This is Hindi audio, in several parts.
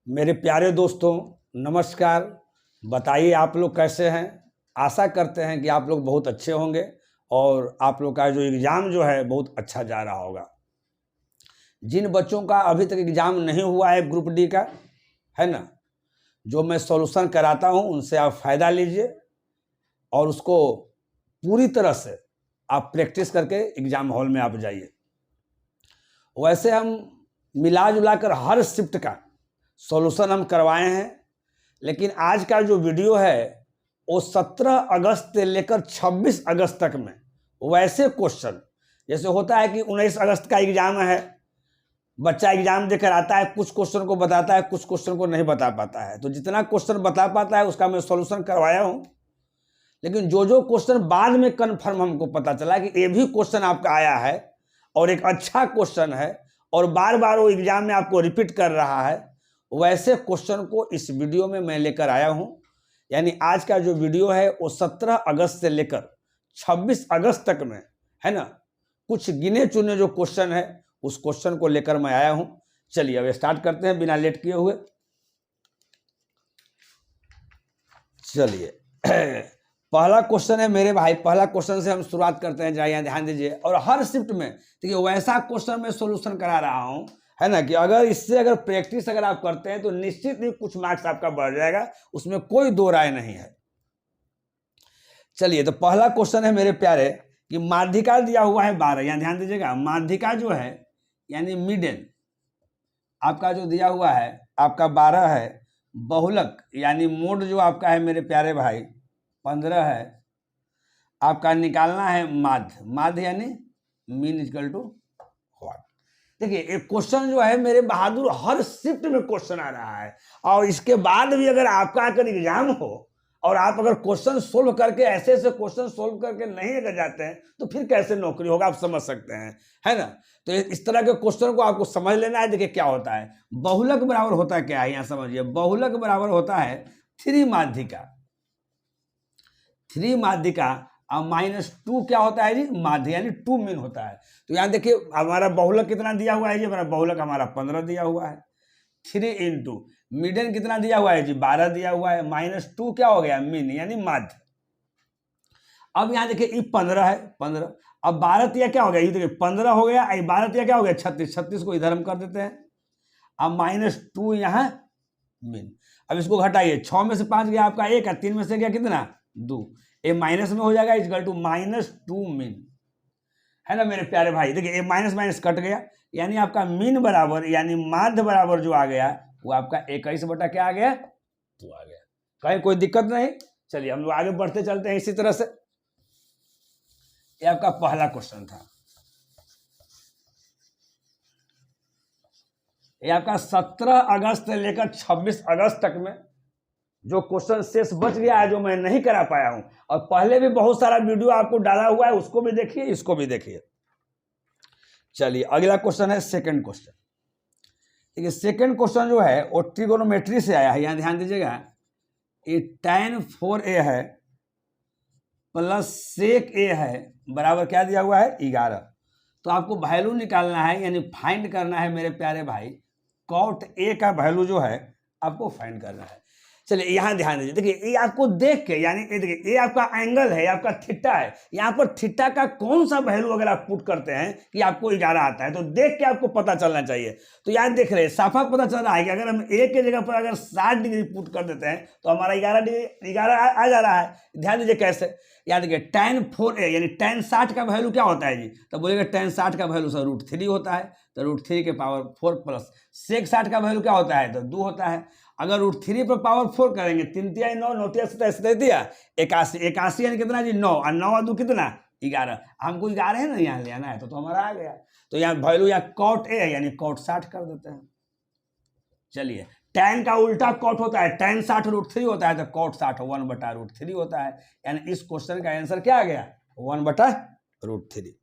मेरे प्यारे दोस्तों, नमस्कार। बताइए आप लोग कैसे हैं। आशा करते हैं कि आप लोग बहुत अच्छे होंगे और आप लोग का जो एग्ज़ाम जो है बहुत अच्छा जा रहा होगा। जिन बच्चों का अभी तक एग्ज़ाम नहीं हुआ है ग्रुप डी का, है ना, जो मैं सॉल्यूशन कराता हूं उनसे आप फ़ायदा लीजिए और उसको पूरी तरह से आप प्रैक्टिस करके एग्ज़ाम हॉल में आप जाइए। वैसे हम मिला जुला कर हर शिफ्ट का सॉल्यूशन हम करवाए हैं, लेकिन आज का जो वीडियो है वो 17 अगस्त से लेकर 26 अगस्त तक में वैसे क्वेश्चन, जैसे होता है कि 19 अगस्त का एग्जाम है, बच्चा एग्जाम देकर आता है, कुछ क्वेश्चन को बताता है, कुछ क्वेश्चन को नहीं बता पाता है। तो जितना क्वेश्चन बता पाता है उसका मैं सॉल्यूशन करवाया हूं, लेकिन जो क्वेश्चन बाद में कन्फर्म हमको पता चला कि ये भी क्वेश्चन आपका आया है और एक अच्छा क्वेश्चन है और बार बार वो एग्जाम में आपको रिपीट कर रहा है, वैसे क्वेश्चन को इस वीडियो में मैं लेकर आया हूं। यानी आज का जो वीडियो है वो 17 अगस्त से लेकर 26 अगस्त तक में, है ना, कुछ गिने चुने जो क्वेश्चन है उस क्वेश्चन को लेकर मैं आया हूं। चलिए अब स्टार्ट करते हैं बिना लेट किए हुए। चलिए पहला क्वेश्चन है मेरे भाई, पहला क्वेश्चन से हम शुरुआत करते हैं। जरा यहाँ ध्यान दीजिए और हर शिफ्ट में देखिए वैसा क्वेश्चन मैं सॉल्यूशन करा रहा हूं, है ना, कि अगर प्रैक्टिस अगर आप करते हैं तो निश्चित ही कुछ मार्क्स आपका बढ़ जाएगा, उसमें कोई दो राय नहीं है। चलिए तो पहला क्वेश्चन है मेरे प्यारे कि माध्यिका दिया हुआ है 12। यहाँ ध्यान दीजिएगा, माध्यिका जो है यानी मिडिल आपका जो दिया हुआ है आपका 12 है, बहुलक यानी मोड जो आपका है मेरे प्यारे भाई 15 है, आपका निकालना है माध्य यानी मीन इक्वल टू व्हाट। देखिए एक क्वेश्चन जो है मेरे बहादुर हर शिफ्ट में क्वेश्चन आ रहा है, और इसके बाद भी अगर आपका अगर एग्जाम हो और आप अगर क्वेश्चन सोल्व करके ऐसे क्वेश्चन सोल्व करके नहीं अगर जाते हैं तो फिर कैसे नौकरी होगा, आप समझ सकते हैं, है ना। तो इस तरह के क्वेश्चन को आपको समझ लेना है। देखिए क्या होता है, बहुलक बराबर होता है क्या है, यहाँ समझिए, बहुलक बराबर होता है 3 माध्यिका, 3 माध्यिका और -2 क्या होता है जी, माध्य यानी 2 मीन होता है। तो यहाँ देखिए हमारा बहुलक कितना दिया हुआ है जी, हमारा बहुलक हमारा 15 दिया हुआ है, 3 इंटू मीडियन कितना दिया हुआ है जी, 12 दिया हुआ है, -2 क्या हो गया, मीन यानी माध्य। अब यहाँ देखिए ये 15 है, 15 अब 12 तिया क्या हो गया, ये देखिए 15 हो गया, 12 तिया क्या हो गया, 36, 36 को इधर हम कर देते हैं। अब -2 यहाँ मीन, अब इसको घटाइए, 6 में से 5 गया आपका 1 है, 3 में से गया कितना 2, ये माइनस में हो जाएगा इक्वल टू -2 मीन, है ना मेरे प्यारे भाई। देखिए ये माइनस माइनस कट गया, यानी आपका मीन बराबर यानी माध्य बराबर जो आ गया वो आपका 21 बटा क्या आ गया, 2 आ गया। कहीं कोई दिक्कत नहीं। चलिए हम लोग आगे बढ़ते चलते हैं इसी तरह से। ये आपका पहला क्वेश्चन था। ये आपका 17 अगस्त से लेकर 26 अगस्त तक में जो क्वेश्चन शेष बच गया है, जो मैं नहीं करा पाया हूं, और पहले भी बहुत सारा वीडियो आपको डाला हुआ है, उसको भी देखिए, इसको भी देखिए। चलिए अगला क्वेश्चन है सेकंड क्वेश्चन। देखिए सेकंड क्वेश्चन जो है वो ट्रिगोनोमेट्री से आया है। यहां ध्यान दीजिएगा, ये tan 4a है प्लस sec a है बराबर क्या दिया हुआ है 11। तो आपको वैल्यू निकालना है, यानी फाइंड करना है मेरे प्यारे भाई, cot a का वैल्यू जो है आपको फाइंड करना है। चलिए यहाँ ध्यान दीजिए, देखिए ये आपको देख के, यानी ये देखिए ये आपका एंगल है, आपका थीटा है, यहाँ पर थीटा का कौन सा वैल्यू अगर आप पुट करते हैं कि आपको 11 आता है, तो देख के आपको पता चलना चाहिए। तो यहाँ देख रहे हैं साफा पता चल रहा है कि अगर हम ए के जगह पर अगर 60 डिग्री पुट कर देते हैं तो हमारा 11 डिग्री 11 आ जा रहा है। ध्यान दीजिए कैसे, याद देखिए tan 4a यानी tan 60 का वैल्यू क्या होता है जी, तो बोलेगा tan 60 का वैल्यू सर √3 होता है, तो √3 के पावर 4 प्लस sec 60 का वैल्यू क्या होता है, तो 2 होता है। अगर √3 पर पावर 4 करेंगे, 3 तिया 9, 9 तिया 27 दिया 81, 81 यानी कितना जी 9, और 9 और 2 कितना 11, हमको 11 है ना यहाँ ले आना है, तो हमारा आ गया। तो यहाँ वैल्यू यहाँ cot a है यानी cot 60 कर देते हैं। चलिए tan का उल्टा cot होता है, tan 60 √3 होता है, तो cot 60 1 बटा √3 होता है। यानी इस क्वेश्चन का आंसर क्या आ गया, 1 बटा √3।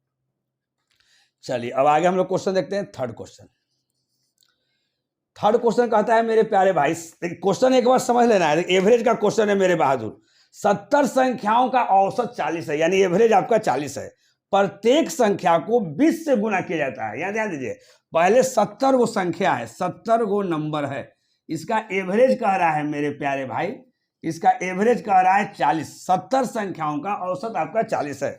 चलिए अब आगे हम लोग क्वेश्चन देखते हैं, थर्ड क्वेश्चन। थर्ड क्वेश्चन कहता है मेरे प्यारे भाई, क्वेश्चन एक बार समझ लेना है, एवरेज का क्वेश्चन है मेरे बहादुर। 70 संख्याओं का औसत 40 है, यानी एवरेज आपका 40 है। प्रत्येक संख्या को 20 से गुना किया जाता है। यहाँ ध्यान दीजिए, पहले 70 गो संख्या है, 70 गो नंबर है, इसका एवरेज कह रहा है मेरे प्यारे भाई, इसका एवरेज कह रहा है 40। 70 संख्याओं का औसत आपका 40 है।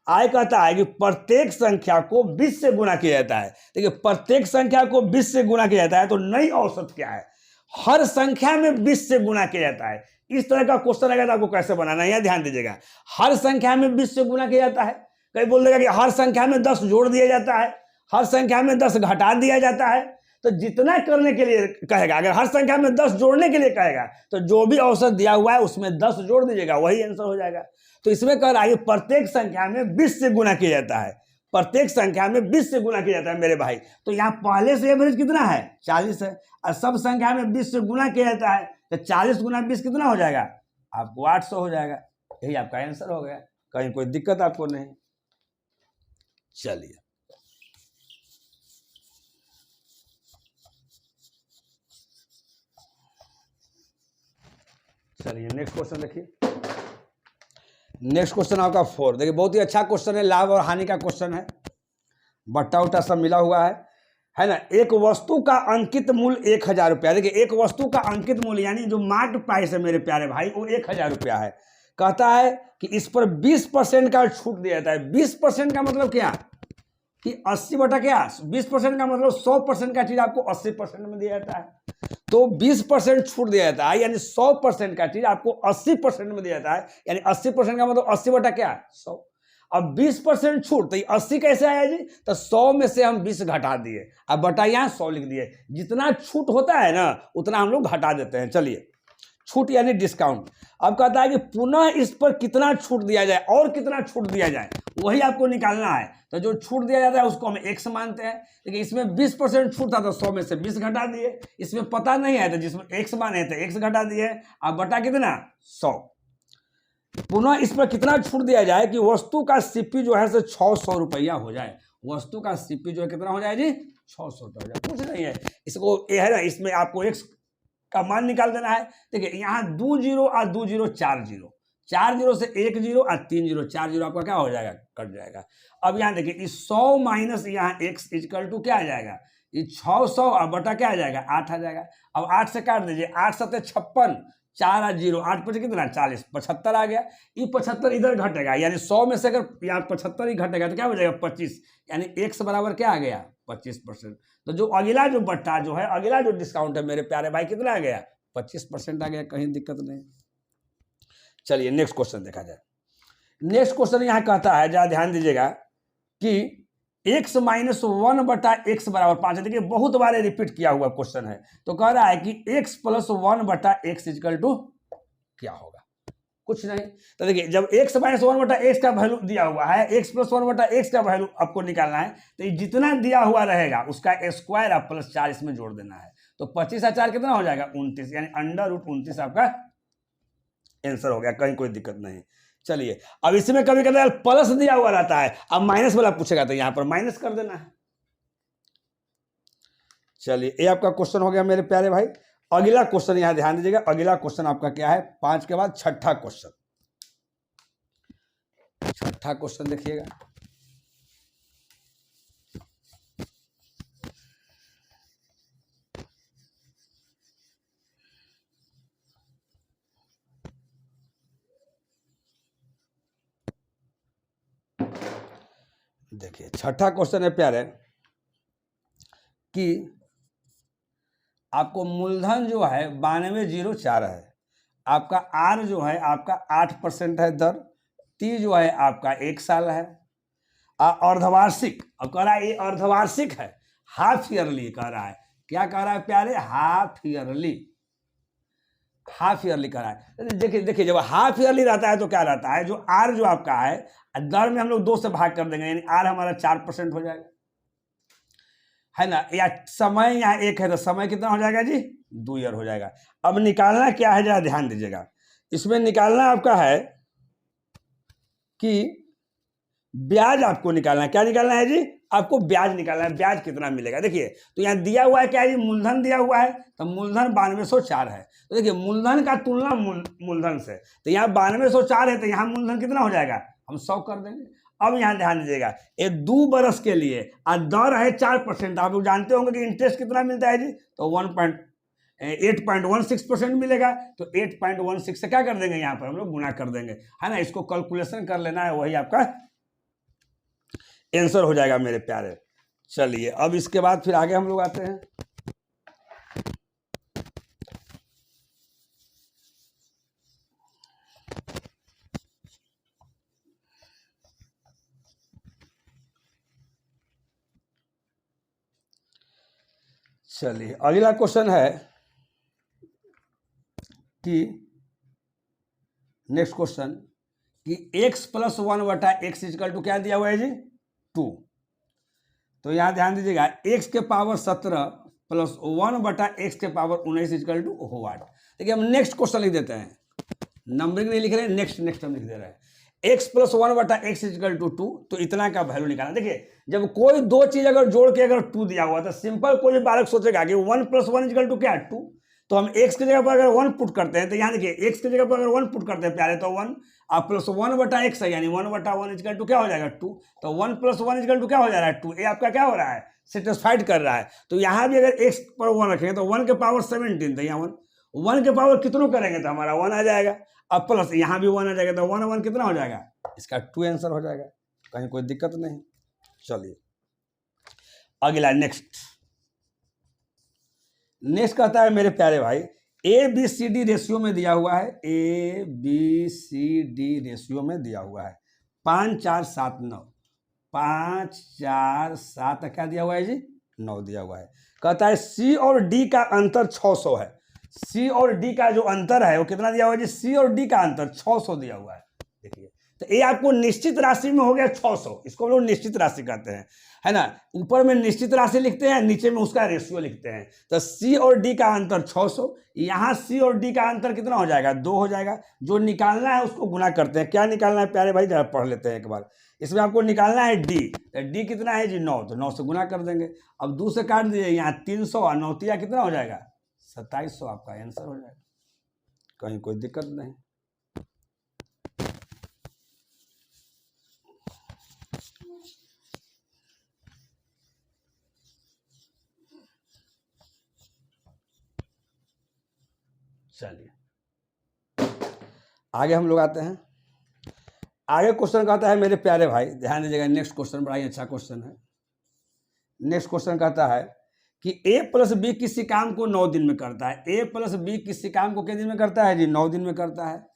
आय कहता है कि प्रत्येक संख्या को 20 से गुणा किया जाता है। देखिए प्रत्येक संख्या को 20 से गुणा किया जाता है, तो नई औसत क्या है? हर संख्या में 20 से गुणा किया जाता है। इस तरह का क्वेश्चन अगर आपको कैसे बनाना है, यह ध्यान दीजिएगा। हर संख्या में 20 से गुणा किया जाता है, कहीं बोल देगा कि हर संख्या में 10 जोड़ दिया जाता है, हर संख्या में 10 घटा दिया जाता है। तो जितना करने के लिए कहेगा, अगर हर संख्या में 10 जोड़ने के लिए कहेगा तो जो भी औसत दिया हुआ है उसमें 10 जोड़ दीजिएगा, वही आंसर हो जाएगा। तो इसमें कह रहा है प्रत्येक संख्या में 20 से गुणा किया जाता है, प्रत्येक संख्या में 20 से गुणा किया जाता है मेरे भाई। तो यहाँ पहले से एवरेज कितना है? 40 है, और सब संख्या में 20 से गुणा किया जाता है, तो 40 गुना 20 कितना हो जाएगा? आपको 800 हो जाएगा। यही आपका आंसर हो गया, कहीं कोई दिक्कत आपको नहीं। चलिए नेक्स्ट क्वेश्चन देखिए। नेक्स्ट क्वेश्चन आपका 4। देखिए बहुत ही अच्छा क्वेश्चन है, लाभ और हानि का क्वेश्चन है, बट्टा उट्टा सब मिला हुआ है ना। एक वस्तु का अंकित मूल्य 1000 रुपया। देखिए एक वस्तु का अंकित मूल्य यानी जो मार्क प्राइस है मेरे प्यारे भाई, वो 1000 रुपया है। कहता है कि इस पर 20% का छूट दिया जाता है। 20% का मतलब क्या कि 80 बटा क्या 20% का मतलब 100% का चीज आपको 80% में दिया जाता है। तो 20% छूट दिया जाता है, यानी 100% का चीज आपको 80% में दिया जाता है, यानी 80% का मतलब 80 बटा क्या 100। अब 20% छूट, तो 80 कैसे आया जी? तो 100 में से हम 20 घटा दिए, अब बटा यहाँ 100 लिख दिए। जितना छूट होता है ना उतना हम लोग घटा देते हैं। चलिए छूट यानी डिस्काउंट। अब कहता है कि पुनः इस पर कितना छूट दिया जाए और कितना छूट दिया जाए, वही आपको निकालना है। तो जो छूट दिया जाता है उसको हम x मानते हैं। देखिए इसमें 20% छूट था तो 100 में से 20 घटा दिए। इसमें पता नहीं है तो जिसमें x माने तो x घटा दिए। अब बटा कितना 100। पुनः इस पर कितना छूट दिया जाए कि वस्तु का सीपी जो है 600 रुपया हो जाए। वस्तु का सीपी जो है कितना हो जाए जी? 600 रुपया हो जाए। कुछ नहीं है, इसको ये है ना, इसमें आपको x का मान निकाल देना है। देखिए यहाँ 2 जीरो और 2 जीरो 4 जीरो, 4 जीरो से 1 जीरो और 3 जीरो, 4 जीरो आपका क्या हो जाएगा? कट जाएगा। अब यहाँ देखिए इस 100 माइनस यहाँ x इक्वल टू क्या आ जाएगा? ये 600 और बटा क्या आ जाएगा? 8 आ जाएगा। अब 8 से काट दीजिए, 8 सत्ते 56, 4 और 0 8 पचे कितना 40, 75 आ गया। ये 75 इधर घटेगा, यानी 100 में से अगर यहाँ 75 ही घटेगा तो क्या हो जाएगा? 25, यानी x बराबर क्या आ गया? 25%। तो जो अगला जो बट्टा जो है, अगला जो डिस्काउंट है मेरे प्यारे भाई कितना आ गया? 25% आ गया, कहीं दिक्कत नहीं। चलिए नेक्स्ट क्वेश्चन देखा जाए। नेक्स्ट क्वेश्चन यहाँ कहता है, जरा ध्यान दीजिएगा कि x माइनस 1 बटा x बराबर 5 है। देखिए बहुत बार रिपीट किया हुआ क्वेश्चन है। तो कह रहा है कि x प्लस 1 बटा x इक्वल टू क्या होगा? कुछ नहीं। तो देखिए जब x माइनस 1 बटा x का वैल्यू दिया हुआ है, x प्लस 1 बटा x का वैल्यू आपको निकालना है, तो ये जितना दिया हुआ रहेगा उसका स्क्वायर आप प्लस 4 इसमें जोड़ देना है। तो 25 और 4 कितना हो जाएगा? 29, यानी अंडर रूट 29 आपका आंसर हो गया, कहीं कोई दिक्कत नहीं। चलिए अब इसमें कभी कभी प्लस दिया हुआ रहता है, अब माइनस वाला पूछेगा तो यहां पर माइनस कर देना है। चलिए ये आपका क्वेश्चन हो गया मेरे प्यारे भाई। अगला क्वेश्चन यहां ध्यान दीजिएगा। अगला क्वेश्चन आपका क्या है? 5 के बाद छठा क्वेश्चन। छठा क्वेश्चन देखिएगा। देखिए छठा क्वेश्चन है प्यारे कि आपको मूलधन जो है 9204 है, आपका आर जो है आपका 8% है दर, टी जो है आपका 1 साल है, अर्धवार्षिक। अब कह रहा है ये अर्धवार्षिक है, हाफ ईयरली कह रहा है। क्या कह रहा है प्यारे? हाफ ईयरली, हाफ ईयरली कह रहा है। देखिए देखिए जब हाफ ईयरली रहता है तो क्या रहता है, जो आर जो आपका है दर में हम लोग 2 से भाग कर देंगे, यानी आर हमारा 4% हो जाएगा, है ना। या समय यहाँ 1 है तो समय कितना हो जाएगा जी? 2 ईयर हो जाएगा। अब निकालना क्या है, जरा ध्यान दीजिएगा। इसमें निकालना आपका है कि ब्याज आपको निकालना है। क्या निकालना है जी? आपको ब्याज निकालना है। ब्याज कितना मिलेगा? देखिए तो यहाँ दिया हुआ है क्या है? मूलधन दिया हुआ है, तो मूलधन 9204 है। तो देखिए मूलधन का तुलना मूलधन से, तो यहाँ 9204 है, तो यहाँ मूलधन कितना हो जाएगा? हम 100 कर देंगे। अब यहाँ ध्यान दीजिएगा, ये 2 बरस के लिए और दर है 4%। आप लोग जानते होंगे कि इंटरेस्ट कितना मिलता है जी? तो 8.16% मिलेगा, तो 8.16 से क्या कर देंगे, यहाँ पर हम लोग गुना कर देंगे, है ना। इसको कैलकुलेशन कर लेना है, वही आपका आंसर हो जाएगा मेरे प्यारे। चलिए अब इसके बाद फिर आगे हम लोग आते हैं। चलिए अगला क्वेश्चन है कि नेक्स्ट क्वेश्चन कि x plus 1/x equal to क्या दिया हुआ है जी, 2। तो यहां ध्यान दीजिएगा, x के पावर 17 प्लस 1/x के पावर 19 इक्वल टू व्हाट। देखिए हम नेक्स्ट क्वेश्चन लिख देते हैं, नंबरिंग नहीं लिख रहे हैं, नेक्स्ट हम लिख दे रहे हैं। x plus 1/x equal to 2, तो इतना का वैल्यू निकालना। देखिए जब कोई दो चीज अगर जोड़ के अगर 2 दिया हुआ तो सिंपल कोई भी बालक सोचेगा कि 1 प्लस 1 इक्वल टू क्या, 2। तो हम x की जगह पर अगर 1 पुट करते हैं, तो यहाँ देखिए x की जगह पर अगर 1 पुट करते हैं प्यारे, तो 1 आप प्लस 1/x है, यानी 1/1 इक्वल टू क्या हो जाएगा, 2। तो 1 प्लस 1 इक्वल टू क्या हो जा रहा है, 2। ये आपका क्या हो रहा है, सेटिस्फाइड कर रहा है। तो यहाँ भी अगर x पर 1 रखेंगे तो 1 के पावर 17, तो यहाँ 1 के पावर कितनों करेंगे तो हमारा 1 आ जाएगा। अब प्लस यहाँ भी 1 आ जाएगा, तो 1 1 कितना हो जाएगा, इसका 2 आंसर हो जाएगा, कहीं कोई दिक्कत नहीं। चलिए अगला नेक्स्ट कहता है मेरे प्यारे भाई, ABCD रेशियो में दिया हुआ है, ABCD रेशियो में दिया हुआ है 5 4 7 9, 5 4 7 क्या दिया हुआ है जी, 9 दिया हुआ है। कहता है C और D का अंतर 600 है। C और D का जो अंतर है वो कितना दिया हुआ है जी, C और D का अंतर 600 दिया हुआ है। देखिए तो ये आपको निश्चित राशि में हो गया 600, इसको हम लोग निश्चित राशि कहते हैं, है ना। ऊपर में निश्चित राशि लिखते हैं, नीचे में उसका रेशियो लिखते हैं। तो C और D का अंतर 600, यहाँ C और D का अंतर कितना हो जाएगा, 2 हो जाएगा। जो निकालना है उसको गुना करते हैं। क्या निकालना है प्यारे भाई, जरा पढ़ लेते हैं एक बार। इसमें आपको निकालना है D, तो D कितना है जी, 9, तो 9 से गुना कर देंगे। अब 2 से काट दीजिए, यहाँ 300 और 9 कितना हो जाएगा, 2700 आपका आंसर हो जाएगा, कहीं कोई दिक्कत नहीं। चलिए आगे हम लोग आते हैं। आगे क्वेश्चन कहता है मेरे प्यारे भाई, ध्यान दीजिएगा, नेक्स्ट क्वेश्चन बड़ा ही अच्छा क्वेश्चन है। नेक्स्ट क्वेश्चन कहता है कि A प्लस बी किसी काम को 9 दिन में करता है। A प्लस बी किसी काम को कितने दिन में करता है जी, 9 दिन में करता है।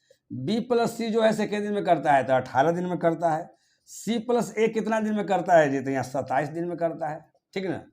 B प्लस सी जो है कितने दिन में करता है, तो 18 दिन में करता है। C प्लस ए कितना दिन में करता है जी, तो यहाँ 27 दिन में करता है, ठीक ना।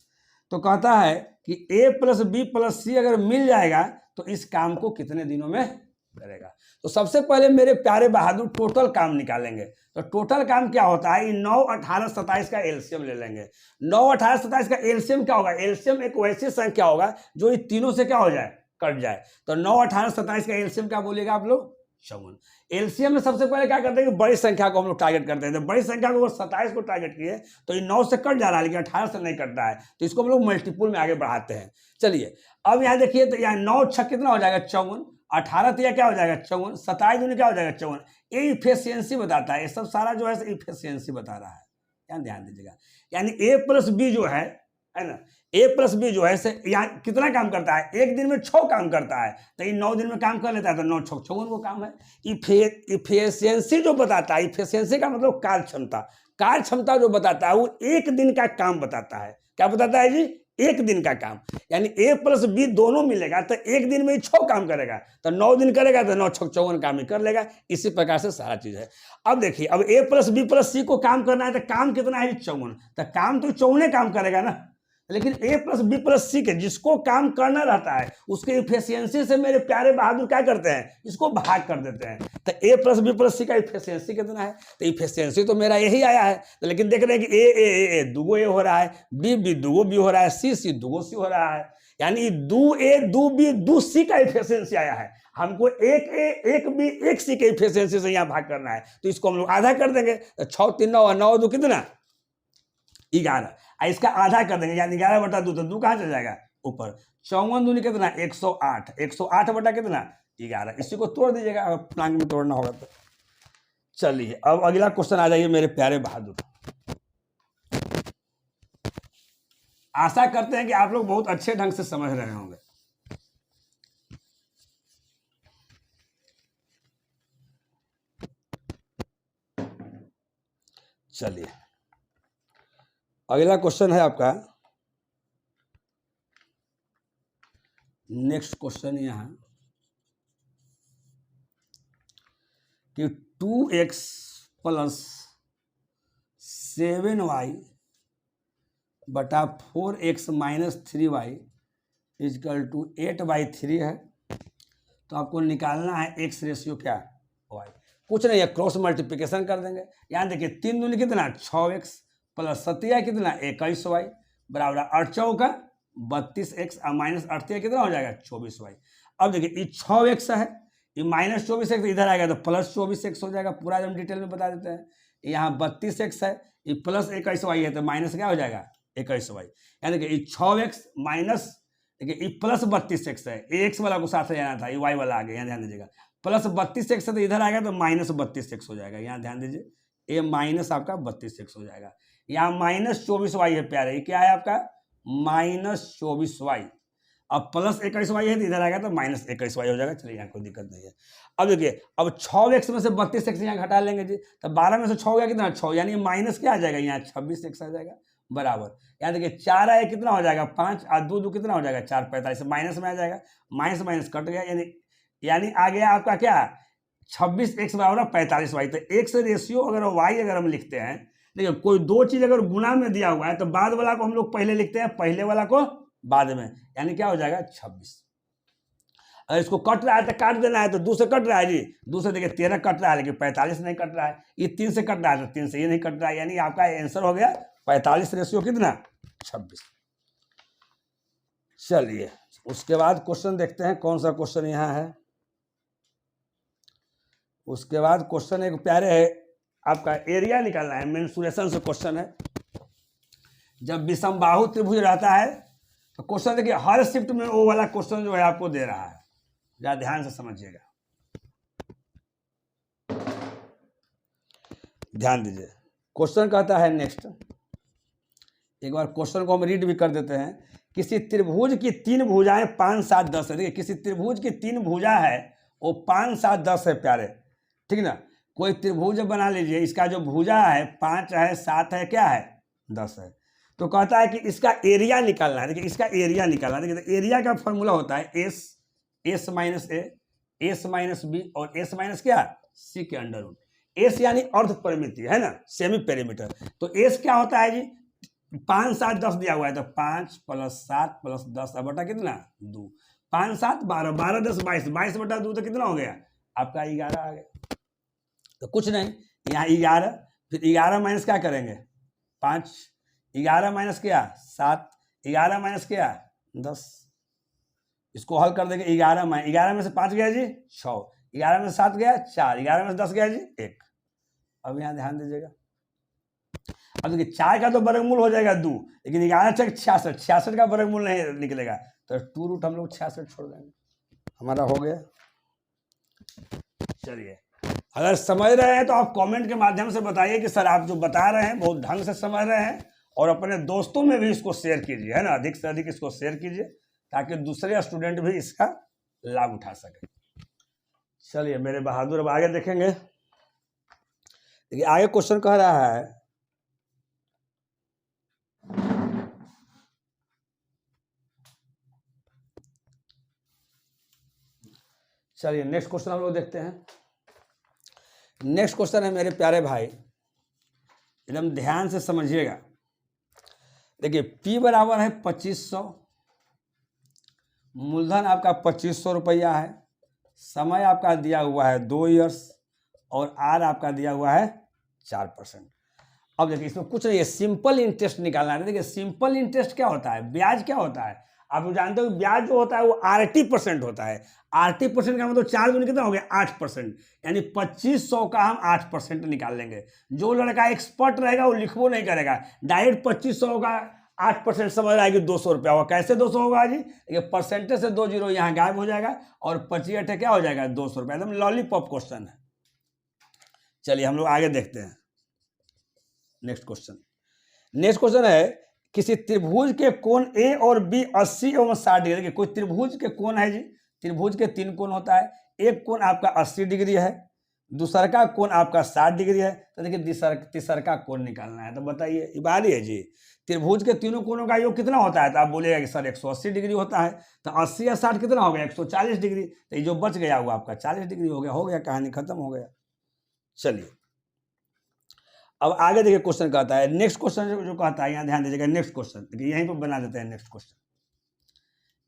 तो कहता है कि A प्लस बी प्लस सी अगर मिल जाएगा तो इस काम को कितने दिनों में करेगा। तो सबसे पहले मेरे प्यारे बहादुर टोटल काम निकालेंगे। तो टोटल काम क्या होता है, 9 18 27 का एलसीएम ले लेंगे। 9 18 27 का एलसीएम क्या होगा, एलसीएम एक वैसी संख्या होगा जो इन तीनों से क्या हो जाए, कट जाए। तो 9 18 27 का एलसीएम क्या बोलेगा आप लोग, 54। एलसीएम में सबसे पहले क्या करते हैं कि बड़ी संख्या को हम लोग टारगेट करते हैं। तो बड़ी संख्या को 27 को टारगेट किए तो ये 9 से कट जा रहा है, लेकिन 18 से नहीं कटता है, तो इसको हम लोग मल्टीपुल में आगे बढ़ाते हैं। चलिए अब यहाँ देखिए, तो यहाँ 9 6 कितना हो जाएगा, 54। 18 तो यह क्या हो जाएगा, 54। 27 दूनी क्या हो जाएगा, 54। ये इफिशियंसी बताता है, ये सब सारा जो है इफिशियंसी बता रहा है, यहाँ ध्यान दीजिएगा। यानी A प्लस बी जो है ना, A प्लस बी जो है यहाँ कितना काम करता है, एक दिन में 6 काम करता है, तो ये 9 दिन में काम कर लेता है, तो 9 6 56 वो काम है। इफिशियंसी जो बताता है, इफिशियंसी का मतलब कार्य क्षमता, कार्य क्षमता जो बताता है वो एक दिन का काम बताता है। क्या बताता है जी, एक दिन का काम। यानी A प्लस बी दोनों मिलेगा तो एक दिन में 6 काम करेगा, तो 9 दिन करेगा तो 9 6 54 काम ही कर लेगा। इसी प्रकार से सारा चीज है। अब देखिए, अब A प्लस बी प्लस सी को काम करना है, तो काम कितना है, 54। तो काम तो 54 काम करेगा ना, लेकिन A प्लस बी प्लस सी के जिसको काम करना रहता है उसके इफिशियंसी से मेरे प्यारे बहादुर क्या करते हैं, इसको भाग कर देते हैं। तो A प्लस बी प्लस सी का इफिशियंसी कितना है, तो इफिशियंसी तो मेरा यही आया है, तो लेकिन देख रहे हैं कि ए दुगो ए हो रहा है, बी दुगो बी हो रहा है, सी दुगो सी हो रहा है। यानी 2 A 2 B 2 C का इफिशियंसी आया है। हमको एक A एक B एक C के इफिशियंसी से यहाँ भाग करना है, तो इसको हम लोग आधा कर देंगे। तो 6 3 9 9 2 कितना, 11। इसका आधा कर देंगे, यानी 11/2, तो 2 कहाँ चल जाएगा ऊपर। 54 दूनी कितना, 108। 108 बटा कितना, 11। इसी को तोड़ दीजिएगा अगर प्लांग में तोड़ना होगा तो। चलिए अब अगला क्वेश्चन आ जाइए मेरे प्यारे बहादुर। आशा करते हैं कि आप लोग बहुत अच्छे ढंग से समझ रहे होंगे। चलिए अगला क्वेश्चन है आपका, नेक्स्ट क्वेश्चन यहाँ कि 2x प्लस 7y बटा 4x minus 3y is equal to 8/3 है। तो आपको निकालना है x रेशियो क्या, y। कुछ नहीं है, क्रॉस मल्टीप्लिकेशन कर देंगे। यहाँ देखिए 3 दूनी कितना 6x प्लस 7y कितना 21y बराबर 8 चौका 32x और माइनस 8 कितना हो जाएगा 24y। अब देखिए ये 6x है, ये माइनस 24x इधर आएगा तो प्लस 24x हो जाएगा। पूरा हम डिटेल में बता देते हैं। यहाँ 32x है, ये प्लस 21y है तो माइनस क्या हो जाएगा 21y। यानी कि ये 6x माइनस देखिए ये प्लस 32x है, ये x वाला को साथ ले जाना था, ये y वाला आ गया, यहाँ ध्यान दीजिएगा। प्लस 32x है तो इधर आएगा तो माइनस 32x हो जाएगा। यहाँ ध्यान दीजिए, ये माइनस आपका 32x हो जाएगा। यहाँ माइनस 24y है प्यारे, ये क्या है आपका माइनस 24y। अब प्लस 21y है तो इधर आएगा तो माइनस 21y हो जाएगा। चलिए यहाँ कोई दिक्कत नहीं है। अब देखिए अब 6x में से 32x यहाँ घटा लेंगे जी, तो 12 में से 6 हो गया कितना 6, यानी माइनस क्या आ जाएगा यहाँ 26x आ जाएगा बराबर। यहाँ देखिए 4 आए कितना हो जाएगा 5 और 2 2 कितना हो जाएगा 4 45 माइनस में आ जाएगा, माइनस माइनस कट गया, यानी आ गया आपका क्या 26x बराबर 45y। तो x रेशियो अगर y अगर हम लिखते हैं, देखिए कोई दो चीज अगर गुना में दिया हुआ है तो बाद वाला को हम लोग पहले लिखते हैं, पहले वाला को बाद में, यानी क्या हो जाएगा 26। अगर इसको कट रहा है तो काट देना है, तो 2 से कट रहा है जी, 2 से देखिए 13 कट रहा है लेकिन 45 नहीं कट रहा है। ये 3 से कट रहा है तो 3 से ये नहीं कट रहा है, यानी आपका आंसर हो गया 45 रेशियो कितना 26। चलिए उसके बाद क्वेश्चन देखते हैं कौन सा क्वेश्चन यहाँ है। उसके बाद क्वेश्चन एक प्यारे है, आपका एरिया निकालना है, मेंसुरेशन से क्वेश्चन है। जब विषमबाहु त्रिभुज रहता है तो क्वेश्चन देखिए हर शिफ्ट में वो वाला क्वेश्चन जो है आपको दे रहा है, जरा ध्यान से समझिएगा, ध्यान दीजिए। क्वेश्चन कहता है नेक्स्ट, एक बार क्वेश्चन को हम रीड भी कर देते हैं। किसी त्रिभुज की 3 भुजाएं 5 7 10 है। देखिए किसी त्रिभुज की 3 भुजा है वो 5 7 10 है प्यारे, ठीक ना। कोई त्रिभुज बना लीजिए, इसका जो भुजा है 5 है 7 है क्या है 10 है। तो कहता है कि इसका एरिया निकालना है। देखिए इसका एरिया निकालना है। देखिए एरिया का फॉर्मूला होता है एस माइनस ए, एस माइनस बी और एस माइनस क्या सी के अंडर रूट। एस यानी अर्ध परिमिति है ना, सेमी पेरीमीटर। तो एस क्या होता है जी 5 7 10 दिया हुआ है तो 5 प्लस 7 प्लस 10 बटा कितना 2, 5 7 12 12 10 22 22 बटा 2 तो कितना हो गया आपका 11 आ गया। तो कुछ नहीं, यहाँ 11 फिर 11 माइनस क्या करेंगे 5, 11 माइनस क्या 7, 11 माइनस क्या 10। इसको हल कर देंगे 11 में से 5 गया जी 6, 11 में से 7 गया 4, 11 में से 10 गया जी 1। अब यहाँ ध्यान दीजिएगा, अब देखिए 4 का तो वर्गमूल हो जाएगा 2, लेकिन 11 चक 66, 66 का वर्गमूल नहीं निकलेगा तो 2 रूट हम लोग 66 छोड़ देंगे, हमारा हो गया। चलिए अगर समझ रहे हैं तो आप कमेंट के माध्यम से बताइए कि सर आप जो बता रहे हैं बहुत ढंग से समझ रहे हैं, और अपने दोस्तों में भी इसको शेयर कीजिए, है ना, अधिक से अधिक इसको शेयर कीजिए ताकि दूसरे स्टूडेंट भी इसका लाभ उठा सके। चलिए मेरे बहादुर अब आगे देखेंगे। देखिए आगे क्वेश्चन कह रहा है चलिए नेक्स्ट क्वेश्चन हम लोग देखते हैं। नेक्स्ट क्वेश्चन है मेरे प्यारे भाई, एकदम ध्यान से समझिएगा। देखिए P बराबर है 2500, मूलधन आपका 2500 रुपया है, समय आपका दिया हुआ है 2 इयर्स और R आपका दिया हुआ है 4%। अब देखिए इसमें कुछ नहीं है, सिंपल इंटरेस्ट निकालना है। देखिए सिंपल इंटरेस्ट क्या होता है, ब्याज क्या होता है आप जानते हो। ब्याज जो होता है वो RT% होता है। RT% का मतलब 4 गुना कितना हो गया 8%, यानी 2500 का हम 8% निकाल लेंगे। जो लड़का एक्सपर्ट रहेगा वो लिखबो नहीं करेगा, डायरेक्ट 2500 का 8% समझ आएगी 200 रुपया होगा। कैसे 200 होगा जी, ये परसेंटेज से 2 जीरो यहाँ गायब हो जाएगा और 25 क्या हो जाएगा 200 रुपया। एकदम लॉलीपॉप क्वेश्चन है। चलिए हम लोग आगे देखते हैं नेक्स्ट क्वेश्चन है किसी त्रिभुज के कोण ए और बी 80 एवं 60 डिग्री। कोई त्रिभुज के कोण है जी, त्रिभुज के 3 कोण होता है, एक कोण आपका 80 डिग्री है, दूसरका कोण आपका 60 डिग्री है, तो देखिए तीसरका कोण निकालना है। तो बताइए, ये बात है जी, त्रिभुज के तीनों कोणों का योग कितना होता है? तो आप बोलेगा कि सर 180 डिग्री होता है। तो 80 या 60 कितना हो गया? 140 डिग्री। तो ये जो बच गया वो आपका 40 डिग्री हो गया, कहानी खत्म हो गया। चलिए अब आगे देखिए, क्वेश्चन कहता है, नेक्स्ट क्वेश्चन जो कहता है, यहाँ ध्यान दीजिएगा, नेक्स्ट क्वेश्चन देखिए, यहीं पर बना देते हैं नेक्स्ट क्वेश्चन।